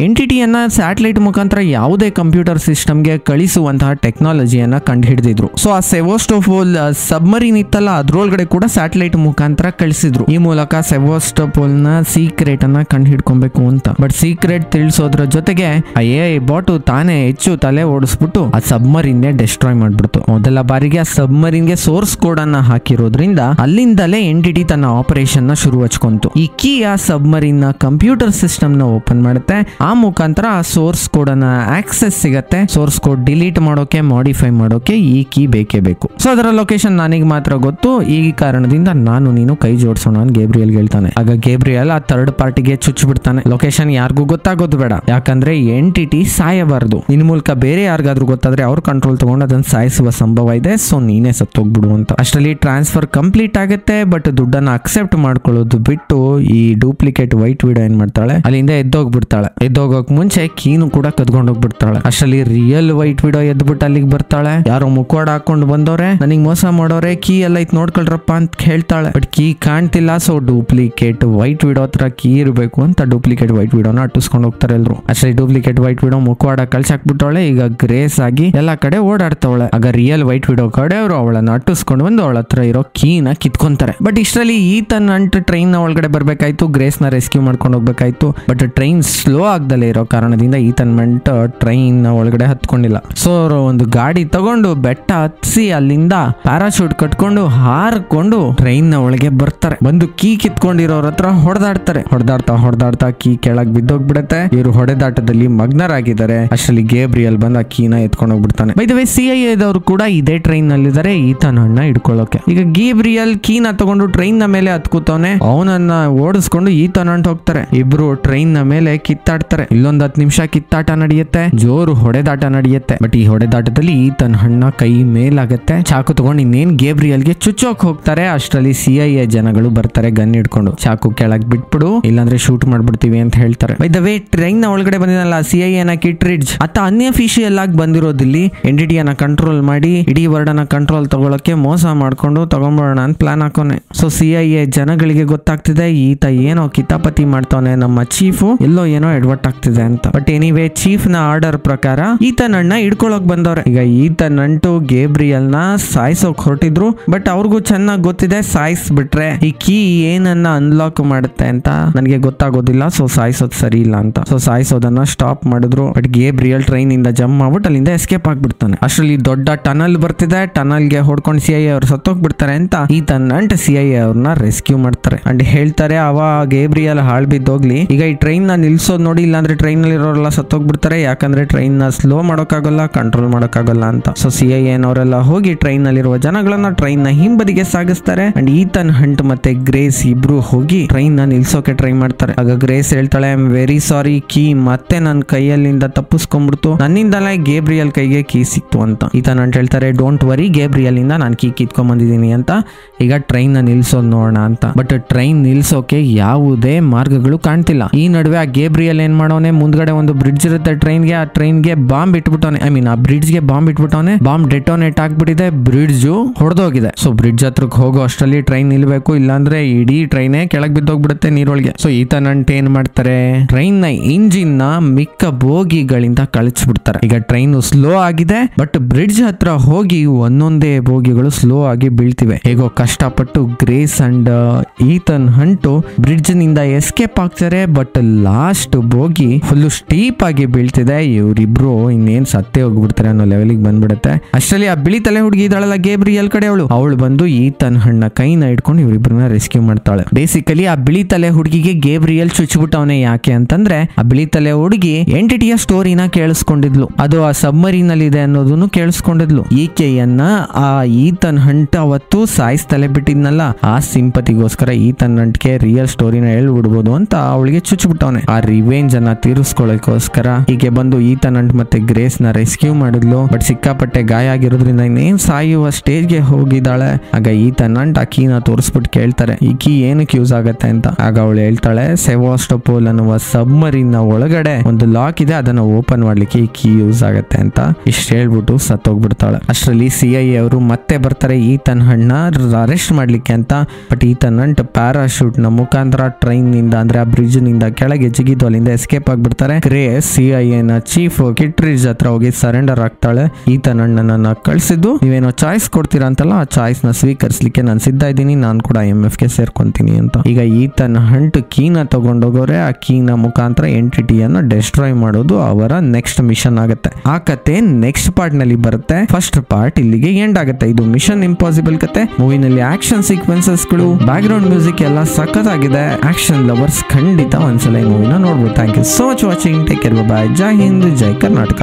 ಎಂಟಿಟಿಯನ್ನ ಸ್ಯಾಟಲೈಟ್ ಮುಖಾಂತರ ಯಾವುದೇ ಕಂಪ್ಯೂಟರ್ ಸಿಸ್ಟಮ್ಗೆ ಕಳಿಸುವಂತಹ ಟೆಕ್ನಾಲಜಿಯನ್ನ ಕಂಡು ಹಿಡಿದಿದ್ರು. ಸೊ ಆ ಸೆವಾಸ್ಟೋಪೋಲ್ ಸಬ್ಮರೀನ್ ಇತ್ತಲ್ಲ, ಅದ್ರೊಳಗಡೆ ಕೂಡ ಸ್ಯಾಟಲೈಟ್ ಮುಖಾಂತರ ಕಳಿಸಿದ್ರು. ಈ ಮೂಲಕ ಸೆವಾಸ್ಟೋಪೋಲ್ ನ ಸೀಕ್ರೆಟ್ ಅನ್ನ ಕಂಡು ಹಿಡ್ಕೊಬೇಕು ಅಂತ. ಬಟ್ ಸೀಕ್ರೆಟ್ ತಿಳಿಸೋದ್ರ ಜೊತೆಗೆ AI ಬಾಟು ತಾನೇ ಹೆಚ್ಚು ತಲೆ ಓಡಿಸ್ಬಿಟ್ಟು ಆ ಸಬ್ಮರೀನ್ ಡೆಸ್ಟ್ರಾಯ್ ಮಾಡ್ಬಿಡ್ತು. ಮೊದಲ ಬಾರಿಗೆ ಆ ಸಬ್ಮರೀನ್ ಗೆ ಸೋರ್ಸ್ ಕೋಡ್ ಅನ್ನ ಹಾಕಿರೋದ್ರಿಂದ ಅಲ್ಲಿಂದಲೇ ಎಂಟಿಟಿ ತನ್ನ ಆಪರೇಷನ್ ನ ಶುರು ಹಚ್ಕೊಂತು. ಈ ಕೀ ಆ ಸಬ್ಮರೀನ್ ನ ಕಂಪ್ಯೂಟರ್ ಸಿಸ್ಟಮ್ ನ ಓಪನ್ ಮಾಡುತ್ತೆ. ಆ ಮುಖಾಂತರ ಆ ಸೋರ್ಸ್ ಕೋಡ್ ಅನ್ನ ಆಕ್ಸೆಸ್ ಸಿಗತ್ತೆ. ಸೋರ್ಸ್ ಕೋಡ್ ಡಿಲೀಟ್ ಮಾಡೋಕೆ, ಮಾಡಿಫೈ ಮಾಡೋಕೆ ಈ ಕೀ ಬೇಕೇ ಬೇಕು. ಸೊ ಅದರ ಲೊಕೇಶನ್ ನನಗೆ ಮಾತ್ರ ಗೊತ್ತು, ಈ ಕಾರಣದಿಂದ ನಾನು ನೀನು ಕೈ ಜೋಡಿಸೋಣ ಅಂತ ಗೇಬ್ರಿಯಲ್ ಹೇಳ್ತಾನೆ. ಆಗ ಗೇಬ್ರಿಯಲ್ ಆ ಥರ್ಡ್ ಪಾರ್ಟಿಗೆ ಚುಚ್ಚು ಬಿಡ್ತಾನೆ, ಲೊಕೇಶನ್ ಯಾರಿಗೂ ಗೊತ್ತಾಗೋದು ಬೇಡ, ಯಾಕಂದ್ರೆ ಎಂಟಿಟಿ ಸಾಯಬಾರದು. ನಿನ್ ಮೂಲಕ ಬೇರೆ ಯಾರಿಗಾದ್ರೂ ಗೊತ್ತಾದ್ರೆ ಅವ್ರ ಕಂಟ್ರೋಲ್ ತಗೊಂಡು ಅದನ್ನ ಸಾಯಿಸುವ ಸಂಭವ ಇದೆ. ಸೊ ನೀನೇ ಸತ್ತೋಗ್ಬಿಡು ಅಂತ. ಅಷ್ಟರಲ್ಲಿ ಟ್ರಾನ್ಸ್ಫರ್ ಕಂಪ್ಲೀಟ್ ಆಗುತ್ತೆ. ಬಟ್ ದುಡ್ಡನ್ನ ಅಕ್ಸೆಪ್ಟ್ ಮಾಡ್ಕೊಳ್ಳೋದು ಬಿಟ್ಟು ಈ ಡೂಪ್ಲಿಕೇಟ್ ವೈಟ್ ವಿಡೋ ಏನ್ ಮಾಡ್ತಾಳೆ, ಅಲ್ಲಿಂದ ಎದ್ದೋಗ್ಬಿಡ್ತಾಳೆ. ಎದ್ದೋಗಕ್ ಮುಂಚೆ ಕೀನು ಕೂಡ ಕದ್ಕೊಂಡು ಹೋಗ್ಬಿಡ್ತಾಳೆ. ಅಷ್ಟರಲ್ಲಿ ರಿಯಲ್ ವೈಟ್ ವಿಡೋ ಎದ್ಬಿಟ್ಟು ಅಲ್ಲಿಗೆ ಬರ್ತಾಳೆ. ಯಾರೋ ಮುಖವಾಡ ಹಾಕೊಂಡು ಬಂದವ್ರೆ, ನನಗ್ ಮೋಸ ಮಾಡೋರೆ, ಕೀ ಎಲ್ಲ ಐತ್ ನೋಡ್ಕೊಳ್ರಪ್ಪ ಅಂತ ಹೇಳ್ತಾಳೆ. ಬಟ್ ಕೀ ಕಾಣ್ತಿಲ್ಲ. ಸೊ ಡೂಪ್ಲಿಕೇಟ್ ವೈಟ್ ವಿಡೋ ಹತ್ರ ಕೀ ಇರಬೇಕು ಅಂತ ಡೂಪ್ಲಿಕೇಟ್ ವೈಟ್ ವಿಡೋನ ಅಟ್ಟಿಸ್ಕೊಂಡು ಹೋಗ್ತಾರೆ ಎಲ್ರು. ಅಷ್ಟೇ ಡೂಪ್ಲಿಕೇಟ್ ವೈಟ್ ವಿಡೋ ಮುಖವಾಡ ಕಳ್ಸಾಕ್ಬಿಟ್ಟವಳೆ. ಈಗ ಗ್ರೇಸ್ ಆಗಿ ಎಲ್ಲಾ ಕಡೆ ಓಡಾಡ್ತಾವಳೆ. ಆಗ ರಿಯಲ್ ವೈಟ್ ವಿಡೋ ಕಡೆ ಅವರು ಅವಳನ್ನ ಅಟ್ಟಿಸ್ಕೊಂಡು ಬಂದು ಅವಳ ಹತ್ರ ಇರೋ ಕೀನ ಕಿತ್ಕೊಂತಾರೆ. ಬಟ್ ಇಷ್ಟರಲ್ಲಿ ಈತನ್ ಅಂಟ್ ಟ್ರೈನ್ ನ ಒಳಗಡೆ ಬರ್ಬೇಕಾಯ್ತು, ಗ್ರೇಸ್ ನ ರೆಸ್ಕ್ಯೂ ಮಾಡ್ಕೊಂಡು ಹೋಗ್ಬೇಕಾಯ್ತು. ಬಟ್ ಟ್ರೈನ್ ಸ್ಲೋ ಆಗ್ದಲೇ ಇರೋ ಕಾರಣದಿಂದ ಈತನ್ ಮೆಂಟ್ ಟ್ರೈನ್ ನ ಒಳಗಡೆ ಹತ್ಕೊಂಡಿಲ್ಲ. ಸೊ ಒಂದು ಗಾಡಿ ತಗೊಂಡು ಬೆಟ್ಟ ಹತ್ಸಿ ಅಲ್ಲಿಂದ ಪ್ಯಾರಾಶೂಟ್ ಕಟ್ಕೊಂಡು ಹಾರ್ಕೊಂಡು ಟ್ರೈನ್ ನ ಒಳಗೆ ಬರ್ತಾರೆ. ಬಂದು ಕೀ ಕಿತ್ಕೊಂಡಿರೋರ ಹತ್ರ ಹೊಡೆದಾಡ್ತಾ ಕೀ ಕೆಳಗ್ ಬಿದ್ದೋಗ್ಬಿಡತ್ತೆ. ಇವರು ಹೊಡೆದಾಟದಲ್ಲಿ ಮಗ್ನರಾಗಿದ್ದಾರೆ. ಅಷ್ಟರಲ್ಲಿ ಗೇಬ್ರಿಯಲ್ ಬಂದು ಆ ಕೀನ ಎತ್ಕೊಂಡು ಹೋಗ್ಬಿಡ್ತಾನೆ. ಬೈ ದ ವೇ CIA ದವರು ಕೂಡ ಇದೇ ಟ್ರೈನ್ ನಲ್ಲಿದ್ದಾರೆ ಈತನ ಹಣ್ಣ ಹಿಡ್ಕೊಳ್ಳೋಕೆ. ಈಗ ಗೇಬ್ರಿಯಲ್ ಕೀನ ತಗೊಂಡು ಟ್ರೈನ್ ನ ಮೇಲೆ ಹತ್ಕೂತವನೆ. ಅವನನ್ನ ಓಡಿಸ್ಕೊಂಡು ಈತನ ಹೊಂಟ್ ಹೋಗ್ತಾರೆ. ಇಬ್ರು ಟ್ರೈನ್ ನ ಮೇಲೆ ಕಿತ್ತಾಡ್ತಾರೆ. ಇಲ್ಲೊಂದ್ 10 ನಿಮಿಷ ಕಿತ್ತಾಟ ನಡೆಯುತ್ತೆ, ಜೋರು ಹೊಡೆದಾಟ ನಡೆಯುತ್ತೆ. ಬಟ್ ಈ ಹೊಡೆದಾಟದಲ್ಲಿ ಈತನ ಹಣ್ಣ ಕೈ ಮೇಲಾಗತ್ತೆ. ಚಾಕು ತಗೊಂಡು ಇನ್ನೇನ್ ಗೇಬ್ರಿಯಲ್ಗೆ ಚುಚ್ಚೋಕ್ ಹೋಗ್ತಾರೆ. ಅಷ್ಟರಲ್ಲಿ CIA ಜನಗಳು ಬರ್ತಾರೆ ಗನ್ ಹಿಡ್ಕೊಂಡು. ಚಾಕು ಕೆಳಗ್ ಬಿಟ್ಬಿಡು, ಇಲ್ಲಾಂದ್ರೆ ಶೂಟ್ ಮಾಡ್ಬಿಡ್ತೀವಿ ಅಂತ ಹೇಳ್ತಾರೆ. ಬೈ ದ ವೇ ಟ್ರೈನ್ ನ ಒಳಗಡೆ ಬಂದಿನಲ್ಲ CIA ನ ಕಿಟ್ರಿಡ್ಜ್, ಆತ ಅನ್ಅಫಿಷಿಯಲ್ ಆಗಿ ಬಂದಿರೋದಿಲ್ಲಿ ಎಂಟಿಟಿಯನ್ನ ಕಂಟ್ರೋಲ್ ಮಾಡಿ ಇಡೀ ವರ್ಲ್ಡ್ ಅನ್ನ ಕಂಟ್ರೋಲ್ ತಗೊಳಕ್ಕೆ ಮೋಸ ಮಾಡ್ಕೊಂಡು ತಗೊಂಡ್ಬರೋಣ ಅಂತ ಪ್ಲಾನ್ ಹಾಕೋನೆ. ಸೊ CIA ಜನಗಳಿಗೆ ಗೊತ್ತಾಗ್ತಿದೆ ಈತ ಏನೋ ಕಿತಾಪತಿ ಮಾಡ್ತಾನೆ, ನಮ್ಮ ಚೀಫ್ ಎಲ್ಲೋ ಏನೋ ಎಡ್ವರ್ಟ್ ಆಗ್ತಿದೆ ಅಂತ. ಬಟ್ ಎನಿವೇ ಚೀಫ್ ನ ಆರ್ಡರ್ ಪ್ರಕಾರ ಈತನನ್ನ ಹಿಡ್ಕೊಳಕ್ ಬಂದವ್ರೆ. ಈಗ ಈತನಂಟು ಗೇಬ್ರಿಯಲ್ ನ ಸಾಯಿಸೋಕ್ ಹೊರಟಿದ್ರು. ಬಟ್ ಅವ್ರಿಗೂ ಚೆನ್ನಾಗಿ ಗೊತ್ತಿದೆ ಸಾಯಿಸ್ಬಿಟ್ರೆ ಈ ಕೀ ಏನನ್ನ ಅನ್ಲಾಕ್ ಮಾಡುತ್ತೆ ಅಂತ ನನಗೆ ಗೊತ್ತಾಗೋದಿಲ್ಲ. ಸೊ ಸಾಯಿಸೋದು ಸರಿ ಇಲ್ಲ ಅಂತ. ಸೊ ಸಾಯಿಸೋದನ್ನ ಸ್ಟಾಪ್ ಮಾಡಿದ್ರು. ಬಟ್ ಗೇಬ್ರಿಯಲ್ ಟ್ರೈನ್ ಇಂದ ಜಂಪ್ ಮಾಡ್ಬಿಟ್ಟು ಅಲ್ಲಿಂದ ಎಸ್ಕೇಪ್ ಆಗ್ಬಿಡ್ತಾನೆ. ಅಷ್ಟರಲ್ಲಿ ದೊಡ್ಡ ಟನಲ್ ಬರ್ತಿದೆ. ಟನಲ್ ಗೆ ಹೊಡ್ಕೊಂಡು CIA ಅವ್ರು ಸತ್ತೋಗ್ಬಿಡ್ತಾರೆ ಅಂತ ಈತನಂಟ್ CIA ಅವ್ರನ್ನ ರೆಸ್ಕ್ಯೂ ಮಾಡ್ತಾರೆ. ಅಂಡ್ ಹೇಳ್ತಾರೆ ಅವ ಗೇಬ್ರಿಯಲ್ ಹಾಳ್ ಬಿದ್ದೋಗ್ಲಿ, ಈಗ ಈ ಟ್ರೈನ್ ನ ನಿಲ್ಸೋದ್ ನೋಡಿ, ಇಲ್ಲಾಂದ್ರೆ ಟ್ರೈನ್ ನಲ್ಲಿ ಇರೋರೆಲ್ಲ ಸತ್ತೋಗ್ಬಿಡ್ತಾರೆ, ಯಾಕಂದ್ರೆ ಟ್ರೈನ್ ನ ಸ್ಲೋ ಮಾಡೋಕ್ಕಾಗಲ್ಲ, ಕಂಟ್ರೋಲ್ ಮಾಡೋಕ್ಕಾಗಲ್ಲ ಅಂತ. ಸೊ CIA ಅವರೆಲ್ಲ ಹೋಗಿ ಟ್ರೈನ್ ನಲ್ಲಿರುವ ಜನಗಳನ್ನ ಟ್ರೈನ್ ನ ಹಿಂಬದಿಗೆ ಸಾಗಿಸ್ತಾರೆ. ಅಂಡ್ ಈತನ್ ಹಂಟ್ ಮತ್ತೆ ಗ್ರೇಸ್ ಇಬ್ರು ಹೋಗಿ ಟ್ರೈನ್ ನ ನಿಲ್ಸೋಕೆ ಟ್ರೈ ಮಾಡ್ತಾರೆ. ಆಗ ಗ್ರೇಸ್ ಹೇಳ್ತಾಳೆ, I am very sorry, key ಮತ್ತೆ ನನ್ನ ಕೈಯಲ್ಲಿಂದ ತಪ್ಪಿಸ್ಕೊಂಡ್ಬಿಡ್ತು, ನನ್ನಿಂದಲೇ ಗೇಬ್ರಿಯಲ್ ಕೈಗೆ ಕೀ ಸಿಕ್ತು ಅಂತ. ಈತನ್ ಹಂಟ್ ಹೇಳ್ತಾರೆ, ಡೋಂಟ್ ವರಿ, ಗೇಬ್ರಿಯಲ್ ಇಂದ ನಾನು ಕೀ ಕಿತ್ಕೊಂಡ್ ಬಂದಿದ್ದೀನಿ ಅಂತ. ಈಗ ಟ್ರೈನ್ ನ ನಿಲ್ಸೋದ್ ನೋಡೋಣ ಅಂತ. ಬಟ್ ಟ್ರೈನ್ ನಿಲ್ಸೋಕೆ ಯಾವುದೇ ಮಾರ್ಗಗಳು ಕಾಣ್ತಿಲ್ಲ. ಈ ನಡುವೆ ಆ ಗೇಬ್ರಿಯಲ್ ಏನ್ ಮಾಡೋನೆ, ಮುಂದ್ಗಡೆ ಒಂದು ಬ್ರಿಡ್ಜ್ ಇರುತ್ತೆ ಟ್ರೈನ್ಗೆ, ಆ ಟ್ರೈನ್ಗೆ ಬಾಂಬ್ ಇಟ್ಬಿಟ್ಟವನೆ. ಐ ಮೀನ್ ಆ ಬ್ರಿಡ್ಜ್ ಗೆ ಬಾಂಬ್ ಇಟ್ಬಿಟ್ಟವನೆ. ಬಾಂಬ್ ಡೆಟೋನೇಟ್ ಆಗ್ಬಿಟ್ಟಿದೆ, ಬ್ರಿಡ್ಜ್ ಹೊಡೆದೋಗಿದೆ. ಸೊ ಬ್ರಿಡ್ಜ್ ಹತ್ರಕ್ಕೆ ಹೋಗೋ ಅಷ್ಟರಲ್ಲಿ ಟ್ರೈನ್ ನಿಲ್ಬೇಕು, ಇಲ್ಲಾಂದ್ರೆ ಇಡೀ ಟ್ರೈನೇ ಕೆಳಗ್ ಬಿದ್ದೋಗ್ಬಿಡುತ್ತೆ ನೀರೊಳಗೆ. ಸೊ ಈತನಂಟ್ ಏನ್ ಮಾಡ್ತಾರೆ, ಟ್ರೈನ್ ನ ಇಂಜಿನ್ ನ ಮಿಕ್ಕ ಬೋಗಿಗಳಿಂದ ಕಳಿಸ್ಬಿಡ್ತಾರೆ. ಈಗ ಟ್ರೈನ್ ಸ್ಲೋ ಆಗಿದೆ. ಬಟ್ ಬ್ರಿಡ್ಜ್ ಹತ್ರ ಹೋಗಿ ಒಂದೊಂದೇ ಬೋಗಿಗಳು ಸ್ಲೋ ಆಗಿ ಬೀಳ್ತಿವೆ. ಹೇಗೋ ಕಷ್ಟಪಟ್ಟು ಗ್ರೇಸ್ ಅಂಡ್ ಈತನ್ ಹಂಟು ಬ್ರಿಡ್ಜ್ ನಿಂದ ಎಸ್ಕೇಪ್ ಆಗ್ತಾರೆ. But last bogie full steep ಆಗಿ ಬೀಳ್ತಿದೆ. ಇವರಿಬ್ರು ಇನ್ನೇನ್ ಸತ್ತೇ ಹೋಗ್ಬಿಡ್ತಾರೆ ಅನ್ನೋ ಲೆವೆಲ್ಗೆ ಬಂದ್ಬಿಡುತ್ತೆ. ಅಷ್ಟರಲ್ಲಿ ಆ ಬಿಳಿ ತಲೆ ಹುಡುಗಿ ಇದ್ದಾಳಲ್ಲ ಗೇಬ್ರಿಯಲ್ ಕಡೆ ಅವಳು ಬಂದು ಈತನ್ ಹಣ್ಣ ಕೈನ ಇಟ್ಕೊಂಡು ಇವರಿಬ್ಬರನ್ನ ರೆಸ್ಕ್ಯೂ ಮಾಡ್ತಾಳೆ. ಬೇಸಿಕಲಿ ಆ ಬಿಳಿ ತಲೆ ಹುಡುಗಿಗೆ ಗೇಬ್ರಿಯಲ್ ಚುಚ್ಚಿಬಿಟ್ಟವನೇ. ಯಾಕೆ ಅಂತಂದ್ರೆ ಆ ಬಿಳಿ ತಲೆ ಹುಡುಗಿ ಎಂಟಿಟಿಯ ಸ್ಟೋರಿನ ಕೇಳಿಸ್ಕೊಂಡಿದ್ಲು, ಅದು ಆ ಸಬ್ಮರೀನ್ ಅಲ್ಲಿ ಇದೆ ಅನ್ನೋದನ್ನು ಕೇಳಿಸ್ಕೊಂಡಿದ್ಲು. ಈಕೆಯನ್ನ ಆ ಈತನ್ ಹಂಟ್ ಅವತ್ತು ಸಾಯಿಸ್ತಲೆ ಬಿಟ್ಟಿದ್ನಲ್ಲ, ಆ ಸಿಂಪತಿಗೋಸ್ಕರ ಈತನ್ ಹಂಟ್ಗೆ ರಿಯಲ್ ಸ್ಟೋರಿನ ಹೇಳ್ಬಿಡ್ಬೋದು ಅಂತ ಅವಳಿಗೆ ಚುಚ್ಚಿಬಿಟ್ಟವನೆ. ಆ ರಿವೆಂಜ್ ಅನ್ನ ತೀರಿಸ್ಕೊಳ್ಳೋಕೋಸ್ಕರ ಹೀಗೆ ಬಂದು ಈತನ್ ಹಂಟ್ ಮತ್ತೆ ಗ್ರೇಸ್ ನ ರೆಸ್ಕ್ಯೂ ಮಾಡಿದ್ಲು. ಬಟ್ ಸಿಕ್ಕಾಪಟ್ಟೆ ಗಾಯ ಆಗಿರೋದ್ರಿಂದ ಇನ್ನೇನ್ ಸಾಯುವ ಸ್ಟೇಜ್ಗೆ ಹೋಗಿದ್ದಾಳೆ. ಆಗ ಈತನ್ ಹಂಟ್ ಆ ಕೀನ ತೋರಿಸ್ಬಿಟ್ಟು ಕೇಳ್ತಾರೆ, ಈ ಕೀ ಏನಕ್ಕೆ ಯೂಸ್ ಆಗತ್ತೆ ಅಂತ. ಆಗ ಅವಳು ಹೇಳ್ತಾಳೆ, ಸೆವಾಸ್ಟೋಪೋಲ್ ಅನ್ನುವ ಸಬ್ಮರೀನ್ ನ ಒಳಗಡೆ ಒಂದು ಲಾಕ್ ಇದೆ, ಅದನ್ನ ಓಪನ್ ಮಾಡ್ಲಿಕ್ಕೆ ಈ ಕೀ ಯೂಸ್ ಆಗತ್ತೆ ಅಂತ ಇಷ್ಟ ಹೇಳ್ಬಿಟ್ಟು ಸತ್ತೋಗ್ಬಿಡ್ತಾಳೆ. ಅಷ್ಟರಲ್ಲಿ CIA ಅವರು ಮತ್ತೆ ಬರ್ತಾರೆ ಈತನ್ ಹಣ್ಣ ಅರೆಸ್ಟ್ ಮಾಡ್ಲಿಕ್ಕೆ ಅಂತ. ಬಟ್ ಈತನ್ ಹಂಟ್ ಪ್ಯಾರಾಶೂಟ್ ನ ಮುಖಾಂತರ ಟ್ರೈನ್ ನಿಂದ ಅಂದ್ರೆ ಆ ಬ್ರಿಡ್ಜ್ ನಿಂದ ಕೆಳಗೆ ಜಿಗಿದು ಅಲ್ಲಿಂದ ಎಸ್ಕೇಪ್ ಆಗ್ಬಿಡ್ತಾರೆ. ಗ್ರೇಸ್ CIA ನ ಚೀಫ್ ಕಿಟ್ರಿಡ್ಜ್ ಹತ್ರ ಹೋಗಿ ಸರೆಂಡರ್ ಆಗ್ತಾಳೆ. ಈತನ್ ಹಣ್ಣನ್ನ ಕಳ್ಸಿದ್ದು ನೀವೇನೋ ಚಾಯ್ಸ್ ಕೊಡ್ತೀರಾ ಅಂತಲ್ಲ, ಆ ಚಾಯ್ಸ್ ನ ಸ್ವೀಕರಿಸಲಿಕ್ಕೆ ನಾನು ಸಿದ್ಧ ಇದ್ದೀನಿ, ನಾನು ಕೂಡ IMF ಗೆ ಸೇರ್ಕೊಂತೀನಿ ಅಂತ. ಈಗ ಈತನ್ ಹಂಟ್ ಕೀನ ತಗೊಂಡೋಗೋರೆ, ಆ ಕೀನ ಮುಖಾಂತರ ಎಂಟಿಟಿಯನ್ನ ಡೆಸ್ಟ್ರಾಯ್ ಮಾಡೋದು ಅವರ ನೆಕ್ಸ್ಟ್ ಮಿಷನ್ ಆಗುತ್ತೆ. ಆ ಕತೆ ನೆಕ್ಸ್ಟ್ ಪಾರ್ಟ್ ನಲ್ಲಿ ಬರುತ್ತೆ. ಫಸ್ಟ್ ಪಾರ್ಟ್ ಇಲ್ಲಿಗೆ ಎಂಡ್ ಆಗುತ್ತೆ. ಇದು ಮಿಷನ್ ಇಂಪಾಸಿಬಲ್ ಕತೆ. ಮೂವಿನಲ್ಲಿ ಆಕ್ಷನ್ ಸೀಕ್ವೆನ್ಸಸ್ ಗಳು, ಬ್ಯಾಕ್ ಗ್ರೌಂಡ್ ಮ್ಯೂಸಿಕ್ ಎಲ್ಲ ಸಖತ್ತಾಗಿದೆ. ಆಕ್ಷನ್ ಲವರ್ಸ್ ಖಂಡಿತ ಒಂದ್ಸಲ ಈ ಮೂವಿನ ನೋಡ್ಬೋದು. Thank you so much watching. Take care, bye. ಜೈ ಹಿಂದ್, ಜೈ ಕರ್ನಾಟಕ.